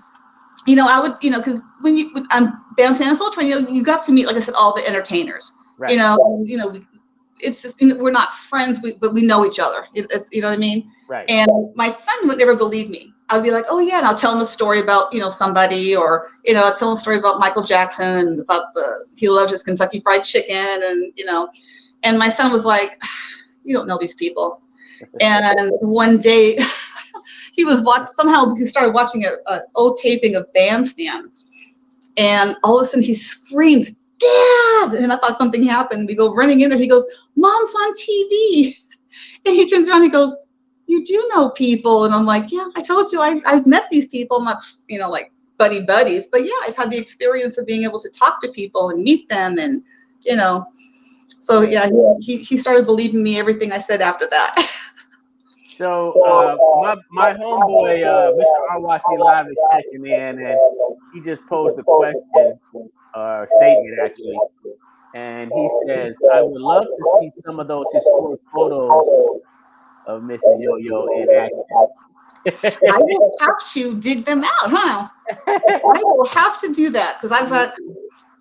you know, I would, you know, because when you Bandstand and Soul Train, you know, you got to meet, like I said, all the entertainers. Right. You know, it's just, we're not friends, but we know each other. It's, you know what I mean? Right. And my son would never believe me. I'd be like, oh yeah, and I'll tell him a story about, you know, somebody, or, you know, I'll tell him a story about Michael Jackson and about he loved his Kentucky Fried Chicken, and, you know, and my son was like, you don't know these people. And one day he started watching an old taping of Bandstand, and all of a sudden he screams, Dad! And I thought something happened. We go running in there. He goes, Mom's on TV. And he turns around, he goes, you do know people? And I'm like, yeah, I told you I've met these people. I'm not, you know, like buddies, but yeah, I've had the experience of being able to talk to people and meet them, and, you know, so yeah, he started believing me everything I said after that. So my homeboy, Mr. RYC Live is checking in, and he just posed a question, statement actually, and he says, I would love to see some of those historic photos of Mrs. Yo-Yo in action. I will have to dig them out, huh? I will have to do that, because I've got.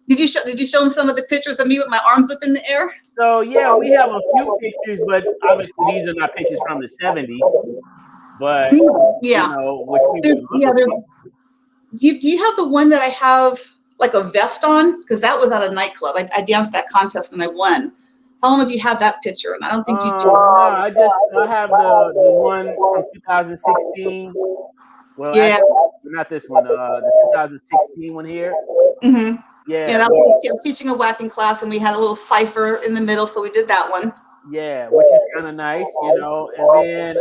Did you show him some of the pictures of me with my arms up in the air? So yeah, we have a few pictures, but obviously these are not pictures from the 70s. But yeah, you know, do you have the one that I have like a vest on? Because that was at a nightclub. I danced that contest and I won. I don't know if you have that picture, and I don't think you do. No, I have the one from 2016. Well, yeah, actually, not this one. The 2016 one here. Mm-hmm. Yeah, that was, I was teaching a whacking class, and we had a little cipher in the middle, so we did that one. Yeah, which is kind of nice, you know. And then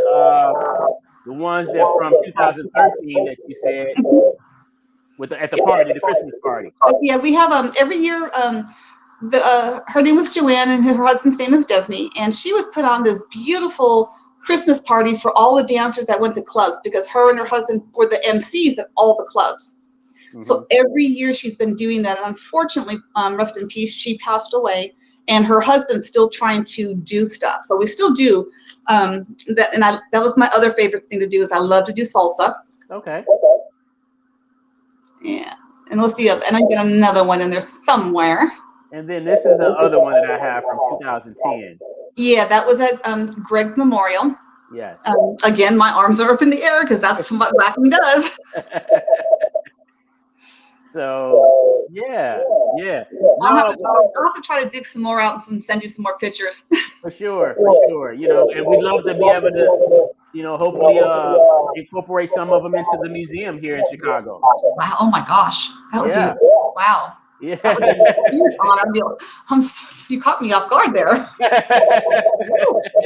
the ones that from 2013 that you said at the party, the Christmas party. Yeah, we have every year. Her name was Joanne, and her husband's name is Desney, and she would put on this beautiful Christmas party for all the dancers that went to clubs, because her and her husband were the MCs at all the clubs. Mm-hmm. So every year she's been doing that. And unfortunately, rest in peace, she passed away, and her husband's still trying to do stuff. So we still do that. And that was my other favorite thing to do, is I love to do salsa. Okay. Yeah. And what's the other? And I got another one in there somewhere. And then this is the other one that I have from 2010. Yeah, that was at Greg's Memorial. Yes. Again, my arms are up in the air, because that's what whacking does. So yeah. I'll have to try to dig some more out and send you some more pictures. For sure. You know, and we'd love to be able to, you know, hopefully incorporate some of them into the museum here in Chicago. Wow! Oh my gosh, that would be wow. Yeah. That would be a huge honor. I'm you caught me off guard there.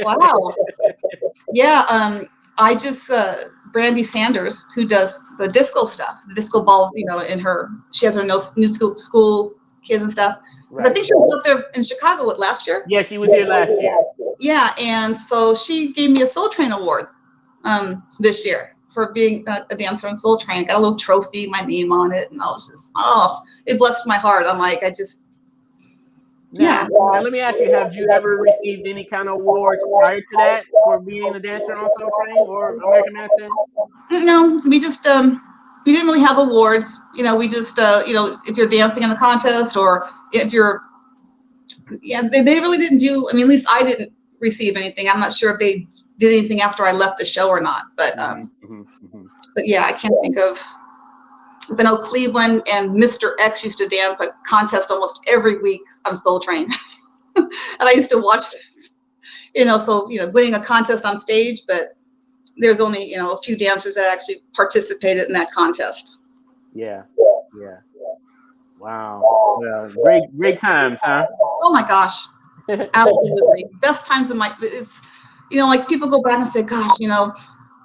Wow. Yeah. I just Brandy Sanders, who does the disco stuff, the disco balls, you know, she has her new school kids and stuff. Right. I think she was up there in Chicago last year. Yeah, she was here last year. Yeah, and so she gave me a Soul Train award this year for being a dancer on Soul Train. Got a little trophy, my name on it, and I was just, it blessed my heart. I'm like, Now, let me ask you, have you ever received any kind of awards prior to that for being a dancer on Soul Train or American Bandstand? No, we just we didn't really have awards. You know, we just you know, if you're dancing in a contest or if you're, they really didn't do. I mean, at least I didn't receive anything. I'm not sure if they did anything after I left the show or not, but but yeah, I can't think of. I know Cleveland and Mr. X used to dance a contest almost every week on Soul Train. And I used to watch them, you know, so, you know, winning a contest on stage, but there's only, you know, a few dancers that actually participated in that contest. Yeah. Wow. Well, great times, huh? Oh my gosh. Absolutely. Best times in it's, you know, like people go back and say, gosh, you know,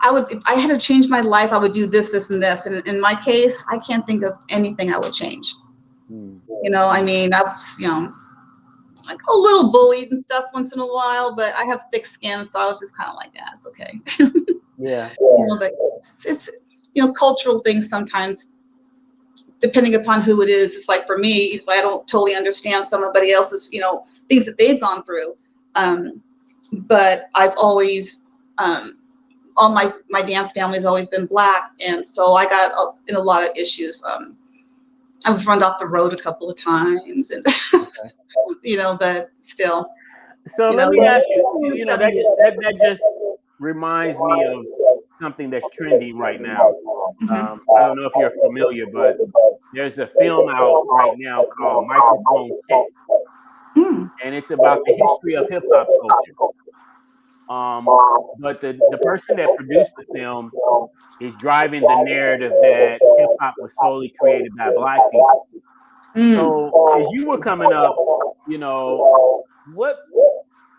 if I had to change my life, I would do this, this, and this. And in my case, I can't think of anything I would change. You know, I mean, that's, you know, like a little bullied and stuff once in a while, but I have thick skin, so I was just kind of like, yeah, it's okay. Yeah. You know, but it's, you know, cultural things sometimes, depending upon who it is. It's like for me, it's like I don't totally understand somebody else's, you know, things that they've gone through. But I've always, all my dance family has always been Black, and so I got in a lot of issues. I was run off the road a couple of times, and you know, but still. So let me ask you, you know, that just reminds me of something that's trendy right now. I don't know if you're familiar, but there's a film out right now called Microphone Check, and it's about the history of hip hop culture. But the person that produced the film is driving the narrative that hip hop was solely created by Black people. So as you were coming up, you know, what,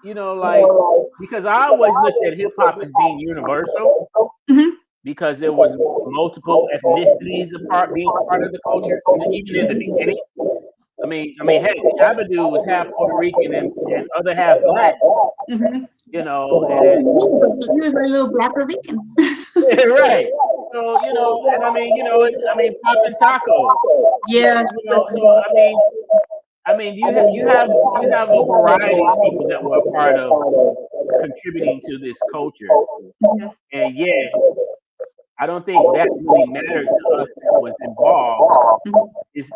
you know, like, because I always looked at hip hop as being universal because there was multiple ethnicities being part of the culture, even in the beginning. I mean, hey, Shabba-Doo was half Puerto Rican and other half Black. You know, and he was a little Black Rican. Right. So, you know, and I mean, Pop and Taco. Yeah. You know, so I mean, you have a variety of people that were a part of contributing to this culture, and yet I don't think that really mattered to us that was involved.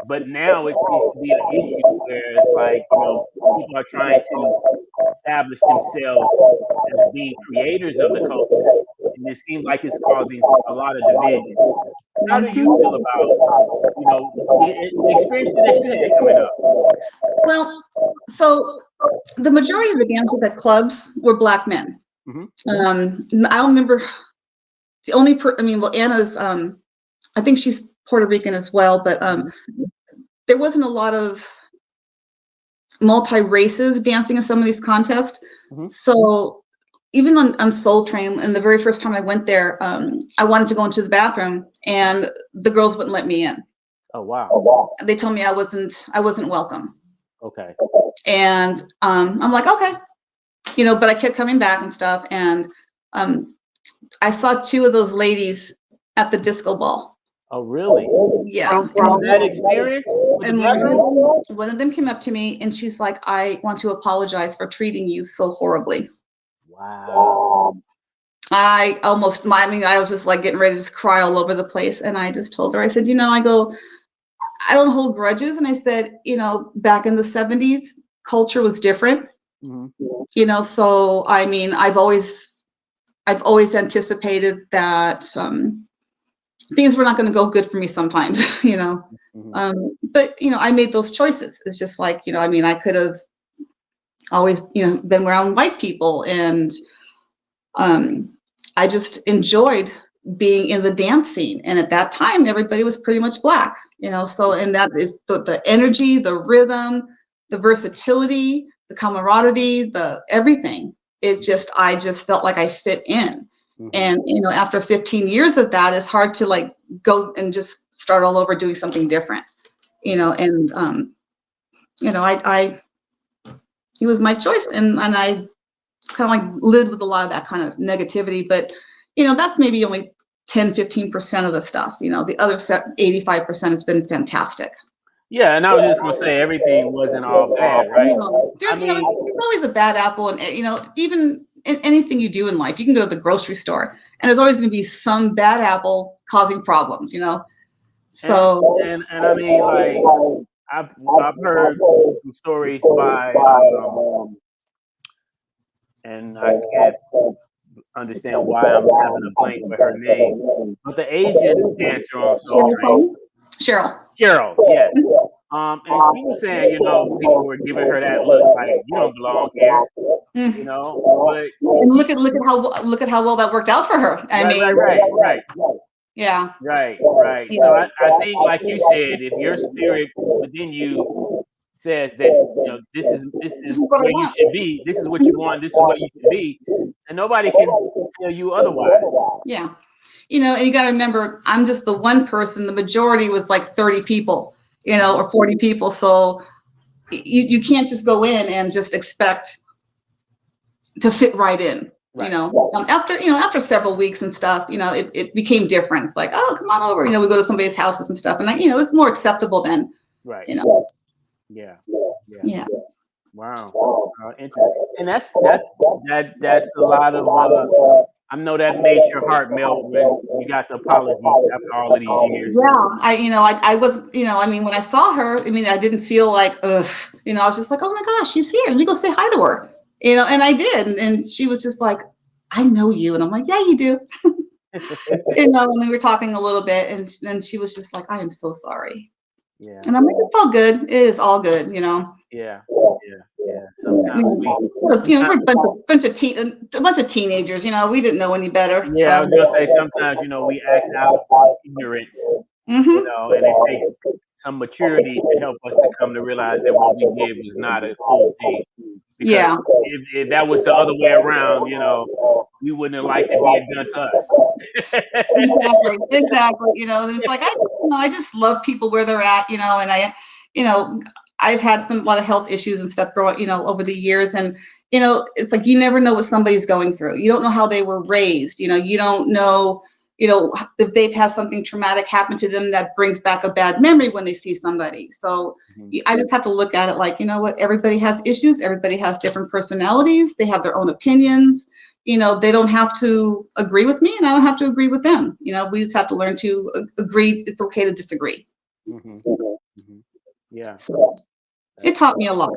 But now it seems to be an issue where it's like, you know, people are trying to establish themselves as being creators of the culture, and it seems like it's causing a lot of division. How do you feel about, you know, the experiences that you had coming up? Well, so the majority of the dancers at clubs were Black men. I don't remember. The only Anna's, I think she's Puerto Rican as well, but there wasn't a lot of multi-races dancing in some of these contests. So even on Soul Train, and the very first time I went there, I wanted to go into the bathroom, and the girls wouldn't let me in. Oh wow! They told me I wasn't welcome. Okay. And I'm like, okay, you know, but I kept coming back and stuff, and I saw two of those ladies at the disco ball. Oh, really? Yeah. From that experience? And one of them came up to me, and she's like, I want to apologize for treating you so horribly. Wow. I was just like getting ready to just cry all over the place. And I just told her, I said, you know, I don't hold grudges. And I said, you know, back in the 70s, culture was different. You know, so I mean, I've always anticipated that things were not going to go good for me sometimes, you know. But you know, I made those choices. It's just like, you know, I mean, I could have always, you know, been around white people, and I just enjoyed being in the dance scene. And at that time, everybody was pretty much Black, you know. So, and that is the energy, the rhythm, the versatility, the camaraderie, the everything. I just felt like I fit in. Mhm. And, you know, after 15 years of that, it's hard to like go and just start all over doing something different, you know, and, you know, it was my choice, and I kind of like lived with a lot of that kind of negativity, but, you know, that's maybe only 10-15% of the stuff, you know, the other 85% has been fantastic. Yeah, and I was just gonna say everything wasn't all bad, right? No, there's, I you know, mean, there's always a bad apple, and, you know, even in anything you do in life, you can go to the grocery store, and there's always going to be some bad apple causing problems, you know. So and I mean, like I've heard some stories by and I can't understand why I'm having a blank with her name, but the Asian dancer on Soul Train, Cheryl, yes. And she was saying, you know, people were giving her that look like you don't belong here, you know. But and look at how well that worked out for her. I mean, right. Yeah. Right. Yeah. So I think, like you said, if your spirit within you says that, you know, this is what I where you want. should be, this is what you want, this is what you should be, and nobody can tell you otherwise. Yeah. You know, and you got to remember, I'm just the one person. The majority was like 30 people, you know, or 40 people. So you can't just go in and just expect to fit right in. Right. You know, after several weeks and stuff, you know, it became different. It's like, oh, come on over. You know, we go to somebody's houses and stuff, and like, you know, it's more acceptable then. Right. You know. Yeah. Wow. Interesting. And that's a lot of. I know that made your heart melt when you got the apology after all of these years. Yeah, I was, you know, I mean, when I saw her, I mean, I didn't feel like, ugh, you know, I was just like, oh my gosh, she's here. Let me go say hi to her, you know, and I did. And she was just like, I know you. And I'm like, yeah, you do. You know, and we were talking a little bit, and then she was just like, I am so sorry. Yeah. And I'm like, it's all good. It is all good, you know. Yeah. Sometimes we're a bunch of teenagers. You know, we didn't know any better. Yeah, so. I was gonna say sometimes, you know, we act out ignorance, you know, and it takes some maturity to help us to come to realize that what we did was not a cool thing. Because if that was the other way around, you know, we wouldn't have liked it being done to us. Exactly. You know, and it's like I just love people where they're at, you know, and I've had a lot of health issues and stuff growing, you know, over the years, and you know, it's like you never know what somebody's going through. You don't know how they were raised. You know, you don't know, you know, if they've had something traumatic happen to them that brings back a bad memory when they see somebody. So I just have to look at it like, you know what, everybody has issues. Everybody has different personalities. They have their own opinions. You know, they don't have to agree with me, and I don't have to agree with them. You know, we just have to learn to agree. It's okay to disagree. Yeah. So it taught me a lot.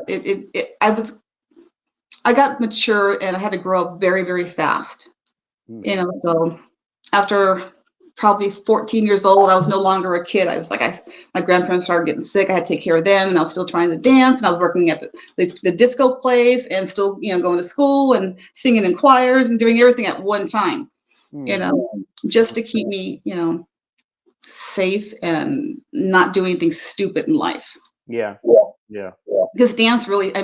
I got mature, and I had to grow up very, very fast. You know, so after probably 14 years old, I was no longer a kid. I was like, my grandparents started getting sick. I had to take care of them, and I was still trying to dance, and I was working at the disco place, and still, you know, going to school and singing in choirs and doing everything at one time, you know, just to keep me, you know, safe and not do anything stupid in life. Yeah. Because dance saved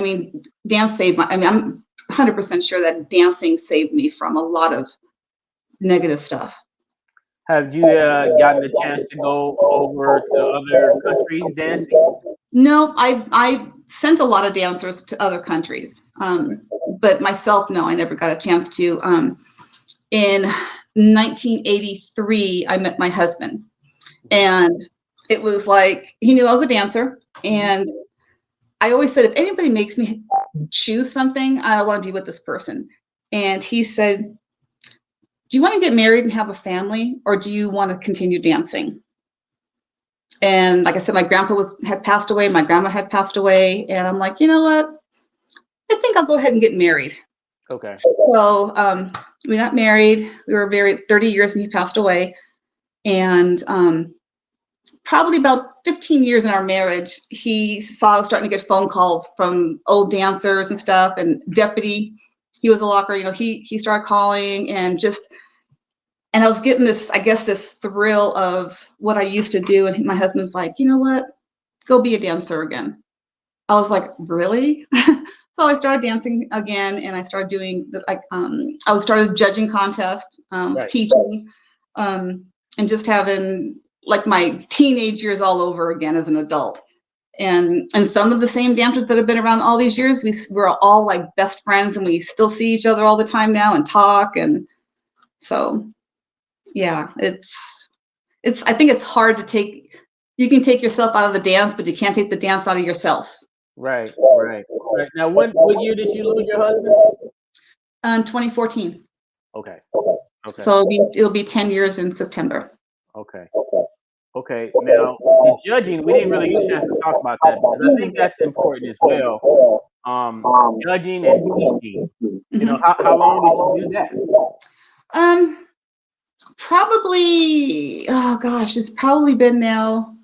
I'm 100% sure that dancing saved me from a lot of negative stuff. Have you gotten a chance to go over to other countries dancing? No, I sent a lot of dancers to other countries, but myself, no, I never got a chance to. In 1983, I met my husband, and it was like he knew I was a dancer, and I always said, if anybody makes me choose something, I want to be with this person. And he said, do you want to get married and have a family, or do you want to continue dancing? And like I said, my grandpa had passed away, my grandma had passed away, and I'm like, you know what? I think I'll go ahead and get married. Okay. So we got married. We were married 30 years, and he passed away. And probably about 15 years in our marriage, he saw I was starting to get phone calls from old dancers and stuff, and deputy, he was a locker, you know, he started calling, and I was getting this, I guess, this thrill of what I used to do. And my husband's like, you know what, go be a dancer again. I was like, really? So I started dancing again, and I started doing I started judging contests, was teaching, and just having like my teenage years all over again as an adult. And some of the same dancers that have been around all these years, we're all like best friends, and we still see each other all the time now and talk. And so, yeah, it's I think it's hard to take. You can take yourself out of the dance, but you can't take the dance out of yourself. Right. Now, what year did you lose your husband? 2014. Okay. So it'll be 10 years in September. Okay. Now, the judging, we didn't really get a chance to talk about that because I think that's important as well. Judging and teaching. You know, how long did you do that? Probably, oh gosh, it's probably been now.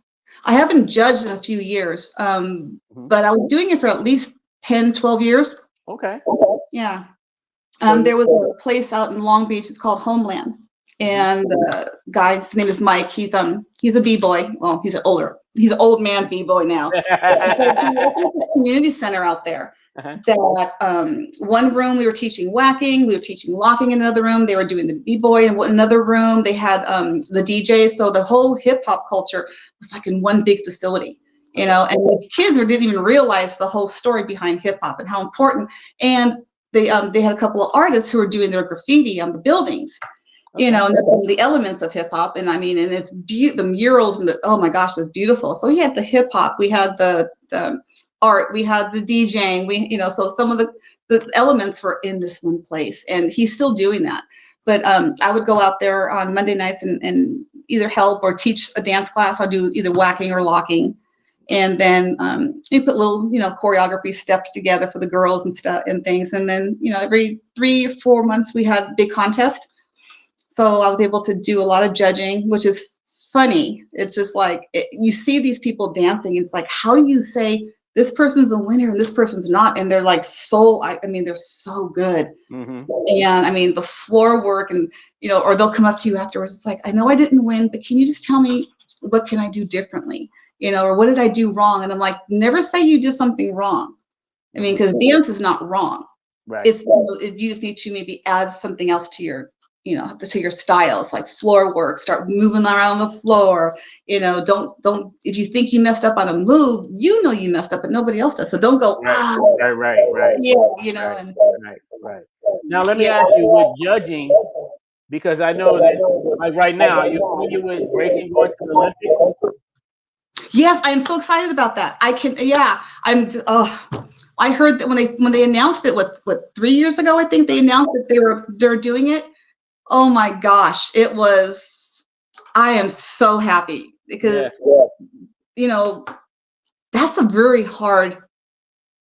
I haven't judged in a few years, but I was doing it for at least 10, 12 years. Okay. Yeah. There was a place out in Long Beach. It's called Homeland. And the guy, his name is Mike. He's a b-boy. Well, he's an old man b-boy now. Community center out there. That one room we were teaching whacking, we were teaching locking in another room. They were doing the b-boy in another room. They had the DJs. So the whole hip hop culture was like in one big facility, you know. And these kids didn't even realize the whole story behind hip hop and how important. And they had a couple of artists who were doing their graffiti on the buildings. You know, and that's one of the elements of hip hop. And I mean, and it's the murals and oh my gosh, it was beautiful. So we had the hip hop, we had the art, we had the DJing, so some of the elements were in this one place, and he's still doing that. But I would go out there on Monday nights and either help or teach a dance class. I'll do either whacking or locking. And then we put little, choreography steps together for the girls and stuff and things. And then, every 3 or 4 months we had a big contest. So I was able to do a lot of judging, which is funny. It's just like, you see these people dancing. It's like, how do you say this person's a winner and this person's not? And they're like, they're so good. And I mean, the floor work and, or they'll come up to you afterwards. It's like, I know I didn't win, but can you just tell me what can I do differently? Or what did I do wrong? And I'm like, never say you did something wrong. I mean, because dance is not wrong. Right. You just need to maybe add something else to your to your styles, like floor work, start moving around the floor, don't, if you think you messed up on a move, you messed up, but nobody else does. So don't go, right. Yeah, Right. Now, let me ask you with judging, because I know that like right now, you're familiar with breaking going to the Olympics? Yes, I am so excited about that. I heard that when they announced it, what 3 years ago, I think they announced that they're doing it. Oh my gosh, I am so happy because, that's a very hard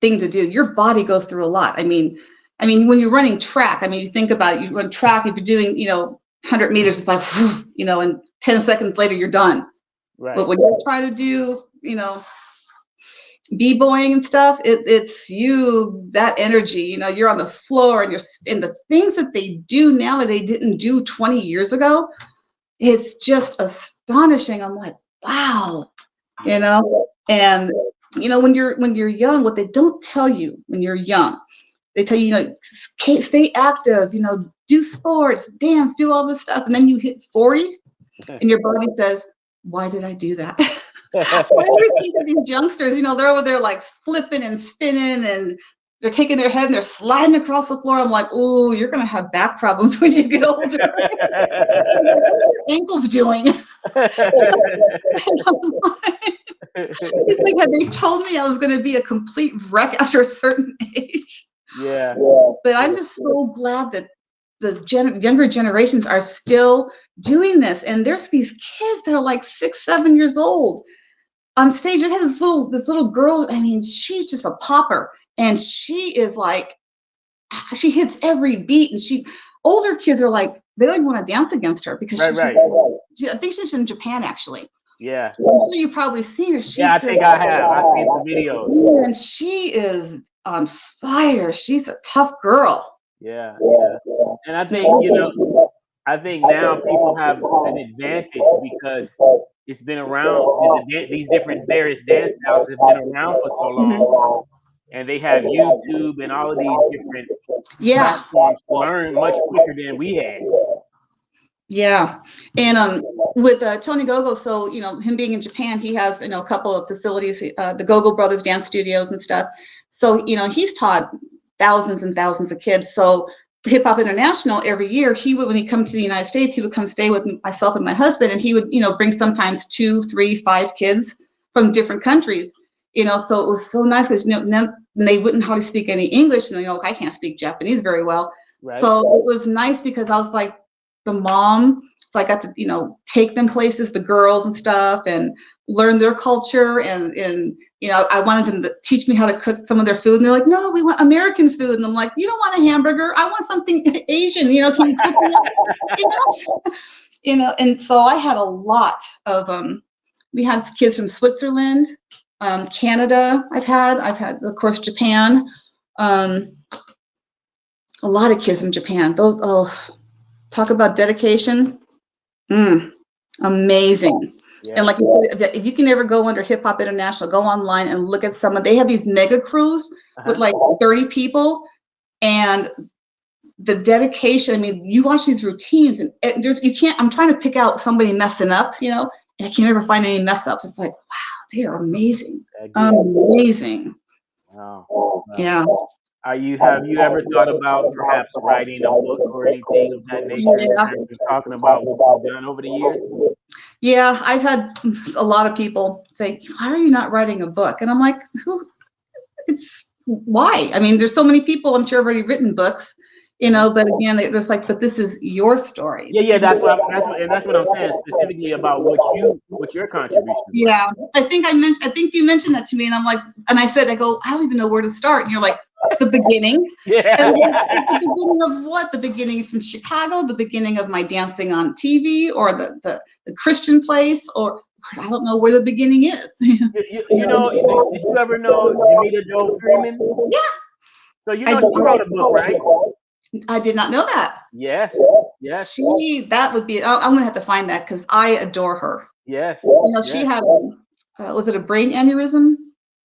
thing to do. Your body goes through a lot. I mean, when you're running track, you think about it, you run track, if you're doing, 100 meters, it's like, and 10 seconds later, you're done. Right. But when you try to do, b-boying and stuff, it's that energy, you're on the floor and the things that they do now that they didn't do 20 years ago, it's just astonishing. I'm like, wow, and when you're young, what they don't tell you when you're young, they tell you, stay active, do sports, dance, do all this stuff, and then you hit 40 and your body says, why did I do that? So I always think of these youngsters, they're over there like flipping and spinning and they're taking their head and they're sliding across the floor. I'm like, oh, you're going to have back problems when you get older. What's your ankles doing? It's like, had they told me I was going to be a complete wreck after a certain age? Yeah. But I'm just so glad that the younger generations are still doing this. And there's these kids that are like 6, 7 years old on stage. They had this little girl. She's just a popper, and she is like, she hits every beat. And older kids are like, they don't even want to dance against her because I think she's in Japan actually. Yeah. I'm sure you've probably seen her. I think I have. I've seen some videos. And she is on fire. She's a tough girl. Yeah. And I think, I think now people have an advantage because it's been around. These different various dance styles have been around for so long, and they have YouTube and all of these different platforms to learn much quicker than we had. Yeah, and with Tony Gogo, so him being in Japan, he has a couple of facilities, the Gogo Brothers dance studios and stuff. So he's taught thousands and thousands of kids. So Hip Hop International, every year he would, when he come to the United States, he would come stay with myself and my husband, and he would bring sometimes 2, 3, 5 kids from different countries. So it was so nice because they wouldn't hardly speak any English, and I can't speak Japanese very well. Right. So it was nice because I was like the mom, so I got to take them places, the girls and stuff, and learn their culture, and I wanted them to teach me how to cook some of their food, and they're like, no, we want American food, and I'm like, you don't want a hamburger, I want something Asian, can you cook me? And so I had a lot of we had kids from Switzerland, Canada. I've had of course Japan, a lot of kids from Japan. Those, talk about dedication. Amazing. Yeah. And like you said, if you can ever go under Hip Hop International, go online and look at they have these mega crews with like 30 people, and the dedication. I mean, you watch these routines, and I'm trying to pick out somebody messing up, and I can't ever find any mess ups. It's like, wow, they are amazing. Amazing. Wow. Yeah. Have you ever thought about perhaps writing a book or anything of that nature? Yeah. Just talking about what you've done over the years? Yeah, I've had a lot of people say, why are you not writing a book? And I'm like, why? I mean, there's so many people I'm sure have already written books, but again, there's like, but this is your story. Yeah, that's what I'm saying, specifically about what your contribution is. Yeah, I think you mentioned that to me, and I'm like, and I go, I don't even know where to start. And you're like, the beginning. Yeah. The beginning of what? The beginning from Chicago, the beginning of my dancing on TV, or the Christian place, or I don't know where the beginning is. Did you ever know Jamita Joe Freeman? Yeah. So she wrote a book, right? I did not know that. Yes. That would be, I'm gonna have to find that because I adore her. Yes. She had was it a brain aneurysm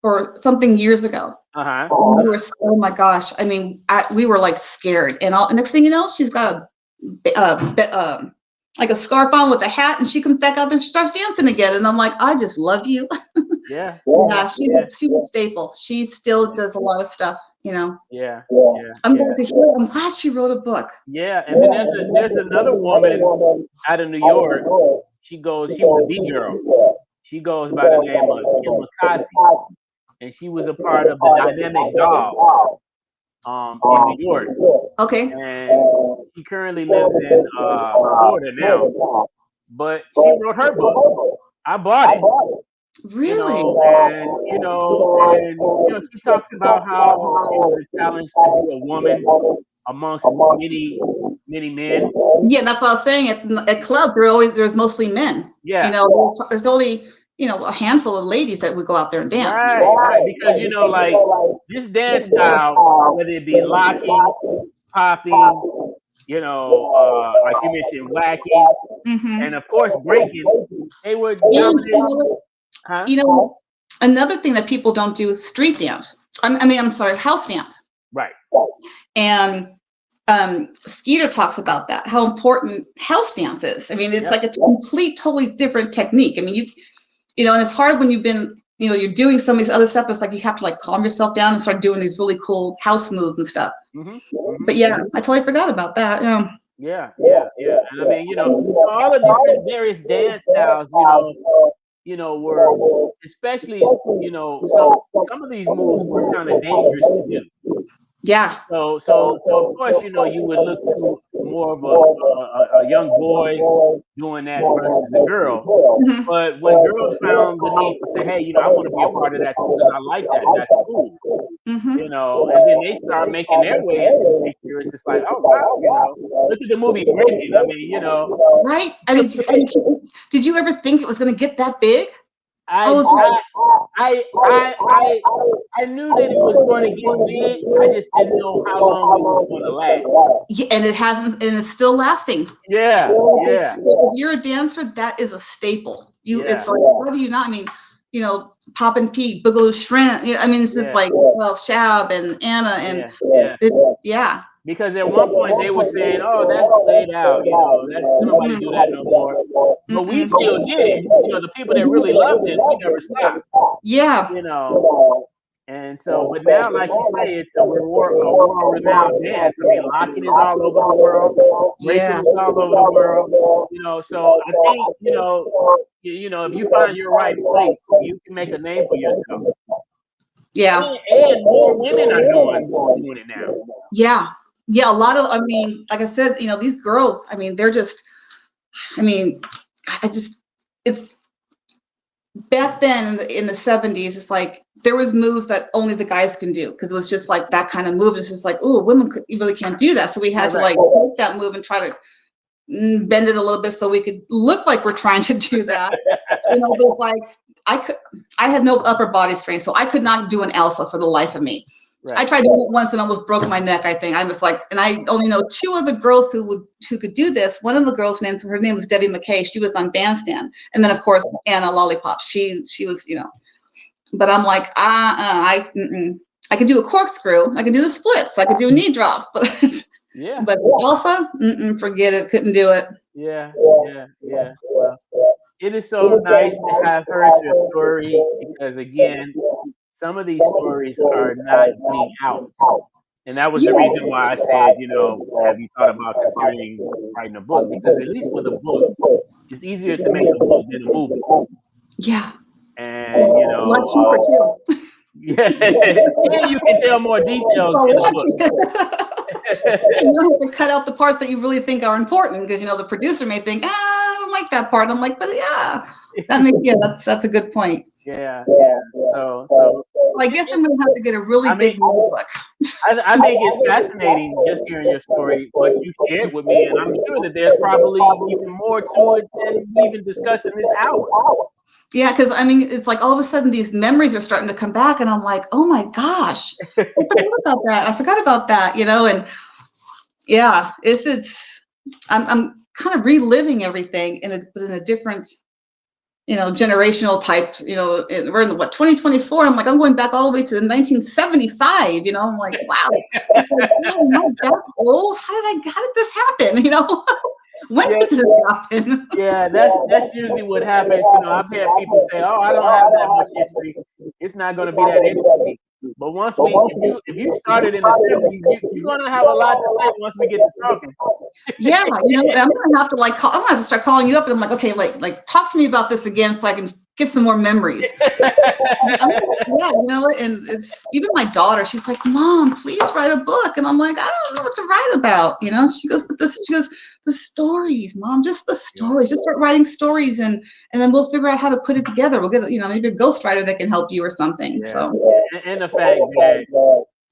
or something years ago? We were, oh my gosh, I mean, we were like scared, and next thing you know, she's got like a scarf on with a hat, and she comes back out there and she starts dancing again, and I'm like, I just love you. Yeah. She's a staple. She still does a lot of stuff, Yeah. I'm glad to hear. I'm glad she wrote a book. Yeah, and then there's another woman out of New York. She was a B-girl. She goes by the name of Kim Makasi, and she was a part of the Dynamic Dolls in New York. Okay. And she currently lives in Florida now. But she wrote her book. I bought it. Really? And she talks about how it was a challenge to be a woman amongst many men. Yeah, that's what I was saying. At clubs, there's mostly men. Yeah. There's only a handful of ladies that would go out there and dance. Right. Because like this dance style, whether it be locking, popping, like you mentioned, whacking, and of course breaking, they would. Another thing that people don't do is street dance. House dance. Right. And Skeeter talks about that, how important house dance is. I mean, it's like a totally different technique. I mean, and it's hard when you've been, you're doing some of these other stuff. It's like you have to like calm yourself down and start doing these really cool house moves and stuff. But yeah, I totally forgot about that. Yeah. And I mean, all the different various dance styles, were especially, some of these moves were kind of dangerous to do. Yeah. So of course, you would look to more of a young boy doing that versus a girl. But when girls found the need to say, hey, I want to be a part of that too, because I like that, that's cool. And then they start making their way into the picture. It's just like, oh wow, look at the movie Breaking. I mean, Right. I mean, did you ever think it was going to get that big? I knew that it was going to get big. I just didn't know how long it was going to last. Yeah, and it hasn't, and it's still lasting. Yeah. If you're a dancer, that is a staple. It's like, how do you not? I mean, you know, Pop and Pete, Boogaloo Shrimp. You know, I mean, it's just like, well, Shab and Anna and it's Because at one point they were saying, "Oh, that's played out. You know, that's nobody do that no more." But we still did it. You know, the people that really loved it, we never stopped. Yeah. You know, and so, but now, like you say, it's a world-renowned dance. I mean, locking is all over the world. Breaking is all over the world. You know, so I think you know, if you find your right place, you can make a name for yourself. Yeah. And more women are doing it now. Yeah. Yeah, a lot of, I mean, like I said, you know, these girls, I mean, they're just, I mean, it's back then in the 70s, it's like there was moves that only the guys can do because it was just like that kind of move. It's just like, oh, women really can't do that. So we had to like take that move and try to bend it a little bit so we could look like we're trying to do that. You know, but like I had no upper body strength, so I could not do an alpha for the life of me. Right. I tried to do it once and almost broke my neck, I think. I was like, and I only know 2 other girls who could do this. One of the girls' names, her name was Debbie McKay. She was on Bandstand. And then of course, Anna Lollipop. She was, you know, but I'm like, I could do a corkscrew. I could do the splits. I could do knee drops, but but alpha, forget it. Couldn't do it. Yeah. Well, it is so nice to have heard your story because again, some of these stories are not getting out. And that was the reason why I said, you know, have you thought about considering writing a book? Because at least with a book, it's easier to make a book than a movie. Yeah. And, you know. Much cheaper, too. Yeah. And you can tell more details in the book. You don't have to cut out the parts that you really think are important because, you know, the producer may think, I don't like that part. I'm like, but that makes, that's a good point. Yeah. So well, I guess I'm gonna have to get a really big book. I think it's fascinating just hearing your story, what you shared with me, and I'm sure that there's probably even more to it than we even discussed in this hour. Yeah, because I mean, it's like all of a sudden these memories are starting to come back, and I'm like, oh my gosh, I forgot about that. You know, and yeah, I'm kind of reliving everything in a different, you know, generational types, you know, we're in the 2024. I'm like, I'm going back all the way to the 1975, you know, I'm like, wow. It's like, oh, I'm not that old. How did this happen? You know, when did this happen? Yeah, that's usually what happens. You know, I've had people say, oh, I don't have that much history. It's not going to be that interesting. But once if you started in the 70s, you're gonna have a lot to say once we get to talking. Yeah, you know, I'm gonna have to I'm gonna have to start calling you up, and I'm like, okay, like talk to me about this again, so I can get some more memories. Yeah, you know, and it's even my daughter. She's like, Mom, please write a book, and I'm like, I don't know what to write about. You know, she goes, the stories, Mom, just the stories. Just start writing stories, and then we'll figure out how to put it together. We'll get, you know, maybe a ghostwriter that can help you or something. Yeah. So. And the fact that,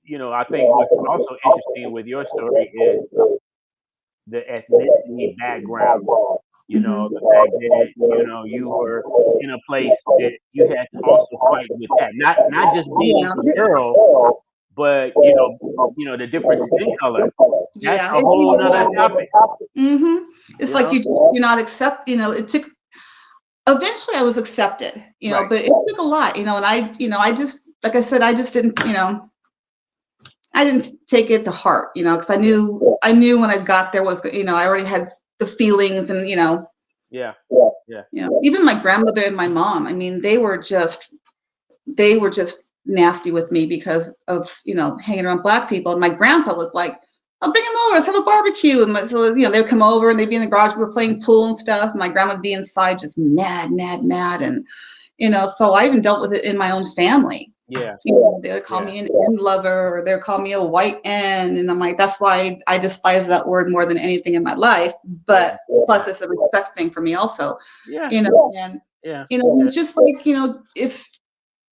you know, I think what's also interesting with your story is the ethnicity background. You know, the fact that, you know, you were in a place that you had to also fight with that. Not just being a girl, but you know the different skin color. That's a whole other topic. It's like you're not accepted. You know, it took. Eventually, I was accepted. You know, but it took a lot. You know, and I just. Like I said, I just didn't, you know, I didn't take it to heart, you know, because I knew when I got there was, you know, I already had the feelings and, you know. Yeah. You know, even my grandmother and my mom, I mean, they were just nasty with me because of, you know, hanging around Black people. And my grandpa was like, I'll bring them over, let's have a barbecue. And so, you know, they would come over and they'd be in the garage, we were playing pool and stuff. And my grandma would be inside just mad. And, you know, so I even dealt with it in my own family. Yeah. You know, they would call me an N lover, or they would call me a white N, and I'm like, that's why I despise that word more than anything in my life. But plus, it's a respect thing for me also. Yeah. You know, and you know, it's just like, you know, if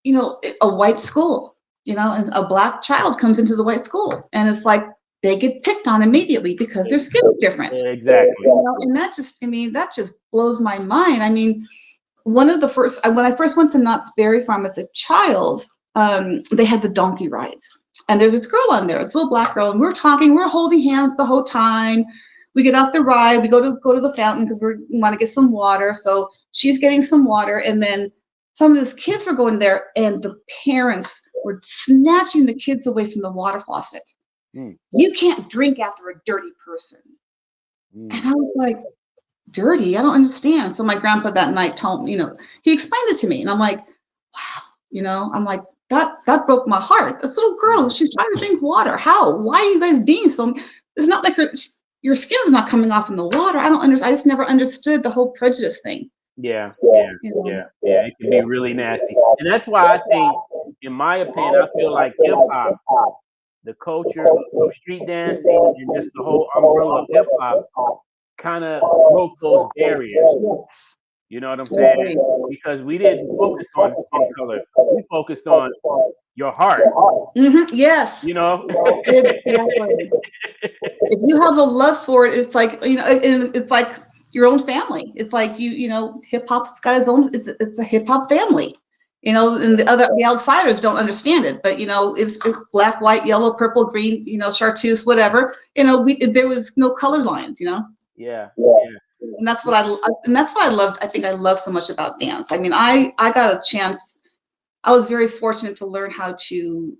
you know a white school, you know, and a Black child comes into the white school, and it's like they get picked on immediately because their skin's different. Exactly. You know, and that just blows my mind. I mean, one of the first when I first went to Knott's Berry Farm as a child. They had the donkey rides, and there was a girl on there, this little Black girl, and we were holding hands the whole time. We get off the ride, we go to the fountain because we want to get some water. So she's getting some water, and then some of these kids were going there, and the parents were snatching the kids away from the water faucet. You can't drink after a dirty person. And I was like, dirty? I don't understand. So my grandpa that night told me, he explained it to me, and I'm like, wow, I'm like, that broke my heart. This little girl, she's trying to drink water. How? Why are you guys being so? It's not like your skin's not coming off in the water. I don't understand. I just never understood the whole prejudice thing. Yeah. It can be really nasty, and that's why I think, in my opinion, I feel like hip hop, the culture of street dancing, and just the whole umbrella of hip hop, kind of broke those barriers. You know what I'm saying? Because we didn't focus on skin color. We focused on your heart. Yes. Exactly. If you have a love for it, it's like, it's like your own family. It's like hip hop's got its own. It's a hip hop family. And the outsiders don't understand it. But it's black, white, yellow, purple, green. Chartreuse, whatever. There was no color lines. Yeah. And that's what I loved. I think I love so much about dance. I mean, I got a chance. I was very fortunate to learn how to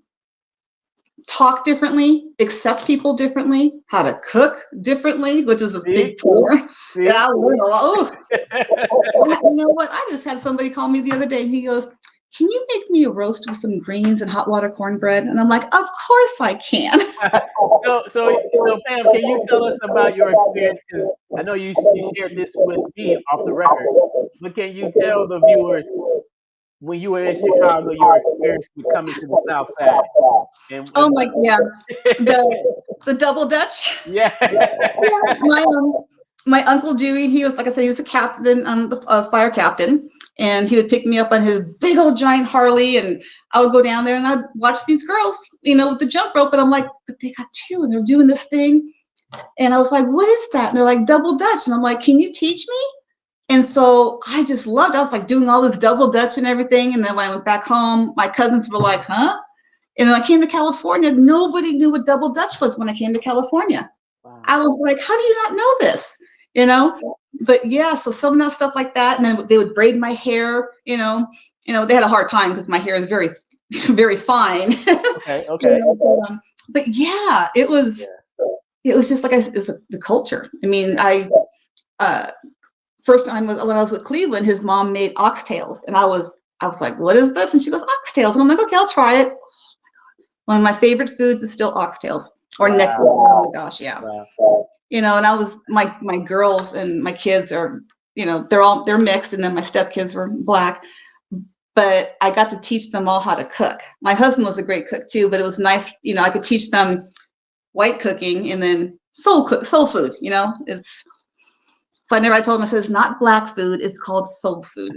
talk differently, accept people differently, how to cook differently, which is a big tour. Yeah, I learned a lot. You know what? I just had somebody call me the other day, and he goes, "Can you make me a roast with some greens and hot water cornbread?" And I'm like, "Of course I can." So Pam, can you tell us about your experience? Because I know you shared this with me off the record, but can you tell the viewers, when you were in Chicago, your experience with coming to the South Side? The double Dutch. Yeah. My Uncle Dewey, he was, like I said, he was a captain, a fire captain, and he would pick me up on his big old giant Harley, and I would go down there and I'd watch these girls, with the jump rope, and I'm like, but they got two, and they're doing this thing, and I was like, what is that? And they're like, double Dutch, and I'm like, can you teach me? And so I just loved it. I was like doing all this double Dutch and everything, and then when I went back home, my cousins were like, huh? And then I came to California, nobody knew what double Dutch was when I came to California. Wow. I was like, how do you not know this? But yeah, so some of that stuff like that, and then they would braid my hair. They had a hard time because my hair is very, very fine. Okay. But yeah, it was just like it's the culture. I mean, first time when I was with Cleveland, his mom made oxtails, and I was like, what is this? And she goes, oxtails, and I'm like, okay, I'll try it. One of my favorite foods is still oxtails or neck. Oh my gosh, yeah. Wow. And I was my girls and my kids are, they're mixed, and then my stepkids were Black. But I got to teach them all how to cook. My husband was a great cook too, but it was nice, I could teach them white cooking and then soul food. So I told him, I said, it's not Black food, it's called soul food.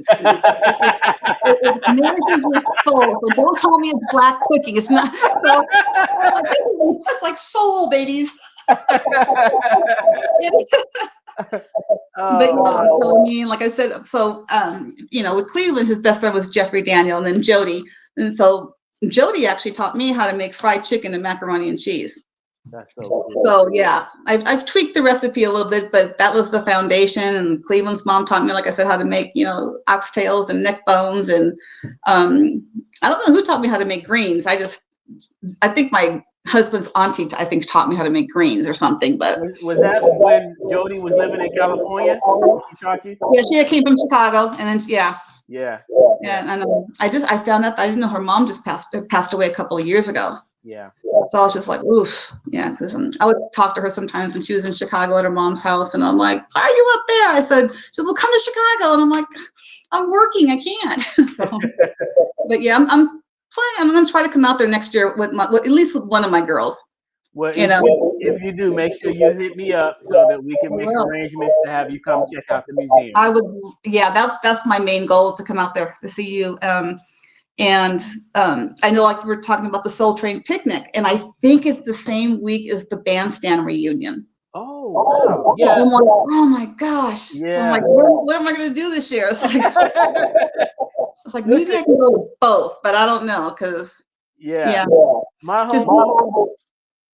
It nourishes your soul. So don't tell me it's Black cooking. It's not. So it's like soul, babies. But so I mean, like I said, with Cleveland, his best friend was Jeffrey Daniel, and then Jody. And so Jody actually taught me how to make fried chicken and macaroni and cheese. That's so cool. So yeah, I've tweaked the recipe a little bit, but that was the foundation. And Cleveland's mom taught me, like I said, how to make oxtails and neck bones, and I don't know who taught me how to make greens. I think my husband's auntie taught me how to make greens or something. But was that when Jody was living in California? She taught you? Yeah, she came from Chicago, and then Yeah. And I found out that I didn't know her mom just passed away a couple of years ago. Yeah. So I was just like, oof, yeah. Because I would talk to her sometimes when she was in Chicago at her mom's house, and I'm like, why are you up there? I said, she goes, well, come to Chicago, and I'm like, I'm working, I can't. So, but yeah, I'm planning. I'm going to try to come out there next year with at least with one of my girls. Well, if you do, make sure you hit me up so that we can make arrangements to have you come check out the museum. I would, yeah. That's my main goal, to come out there to see you. And I know, like, we were talking about the Soul Train picnic, and I think it's the same week as the Bandstand reunion. Oh, wow. So I'm like, oh my gosh. Yeah. I'm like, what am I going to do this year? It's like maybe I can go to both, but I don't know, because my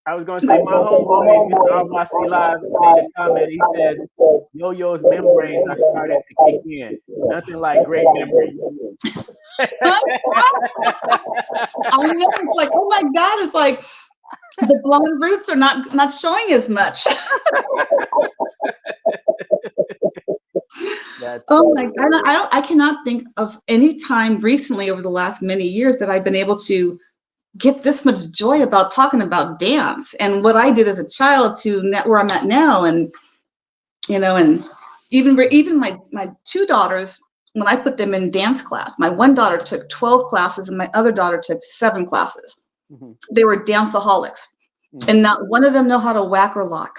I was gonna say my homeboy, Mr. RYC Live, made a comment. He says, Yo-Yo's membranes are starting to kick in. Nothing like great memories. I know, it's like, oh my God, it's like the blonde roots are not showing as much. Oh my God, I cannot think of any time recently over the last many years that I've been able to get this much joy about talking about dance and what I did as a child to where I'm at now. And, you know, and even my two daughters, when I put them in dance class, my one daughter took 12 classes and my other daughter took 7 classes. Mm-hmm. They were danceaholics. Mm-hmm. And not one of them know how to whack or lock.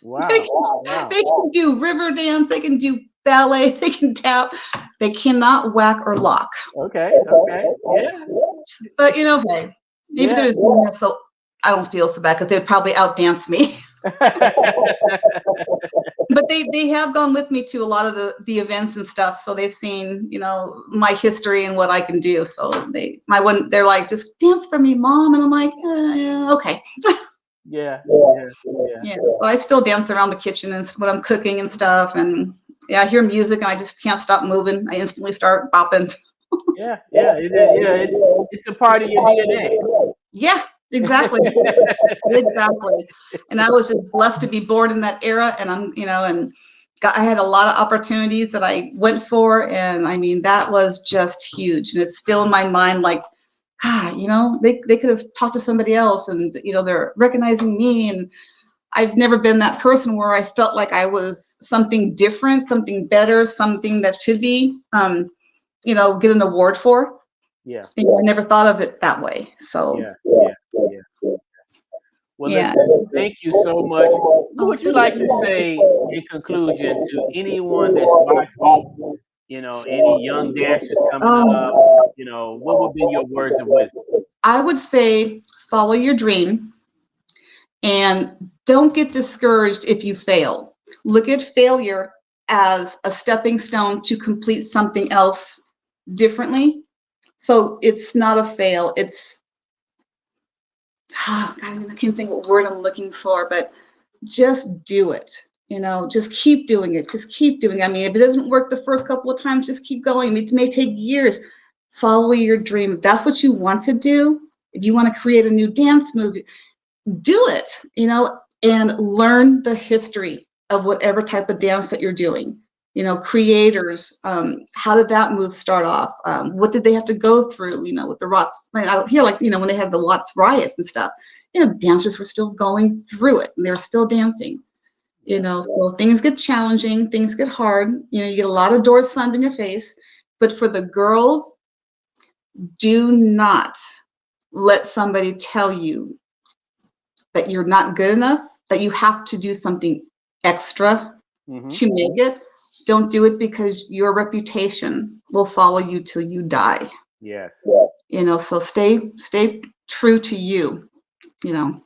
Wow. They can do river dance, they can do ballet, they can tap. They cannot whack or lock. Okay. Yeah. But you know, hey, maybe they're just doing this so I don't feel so bad because they'd probably outdance me. But they have gone with me to a lot of the events and stuff, so they've seen, you know, my history and what I can do. So they're like, just dance for me, Mom, and I'm like, okay. Yeah. So I still dance around the kitchen and when I'm cooking and stuff, and I hear music and I just can't stop moving. I instantly start bopping. Yeah. It's a part of your DNA. Yeah, exactly. Exactly. And I was just blessed to be born in that era, and I had a lot of opportunities that I went for, and I mean that was just huge. And it's still in my mind, like, God, you know, they could have talked to somebody else, and you know, they're recognizing me, and I've never been that person where I felt like I was something different, something better, something that should be, get an award for. Yeah. And I never thought of it that way. So. Yeah. Well, listen, thank you so much. What would you like to say in conclusion to anyone that's watching, you know, any young dancers coming up, you know, what would be your words of wisdom? I would say follow your dream and don't get discouraged if you fail. Look at failure as a stepping stone to complete something else differently. So it's not a fail. It's, God, I can't think what word I'm looking for, but just do it. You know, just keep doing it. Just keep doing it. I mean, if it doesn't work the first couple of times, just keep going. It may take years. Follow your dream. If that's what you want to do, if you want to create a new dance move, do it, you know, and learn the history of whatever type of dance that you're doing. You know, creators, how did that move start off? What did they have to go through, you know, with the Watts? Out here, like, you know, when they had the Watts riots and stuff, you know, dancers were still going through it and they're still dancing, you know, so things get challenging, things get hard, you know, you get a lot of doors slammed in your face. But for the girls, do not let somebody tell you that you're not good enough, that you have to do something extra to make it. Don't do it, because your reputation will follow you till you die. Yes. You know, so stay true to you, you know.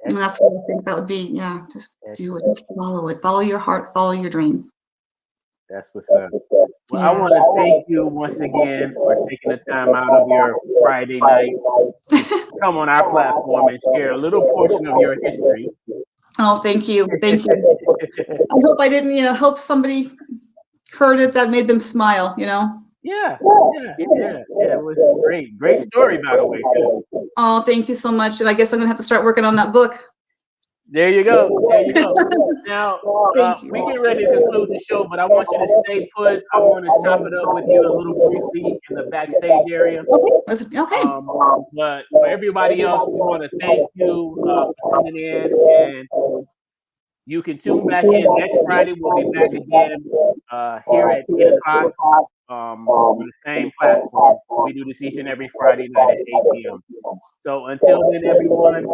And that's what I think that would be, just do it, just follow it. Follow your heart, follow your dream. That's what's up. Well, I want to thank you once again for taking the time out of your Friday night to come on our platform and share a little portion of your history. Oh, thank you. Thank you. I hope I didn't, hope somebody heard it that made them smile, Yeah. It was great. Great story, by the way, too. Oh, thank you so much. And I guess I'm going to have to start working on that book. There you go. Now, we get ready to conclude the show, but I want you to stay put. I want to chop it up with you a little briefly in the backstage area. Okay. But for everybody else, we want to thank you for coming in, and you can tune back in next Friday. We'll be back again here at 8 o'clock on the same platform. We do this each and every Friday night at 8 p.m. So until then, everyone,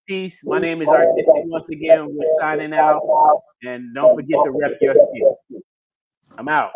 peace. My name is Artistic. Once again, we're signing out. And don't forget to rep your city. I'm out.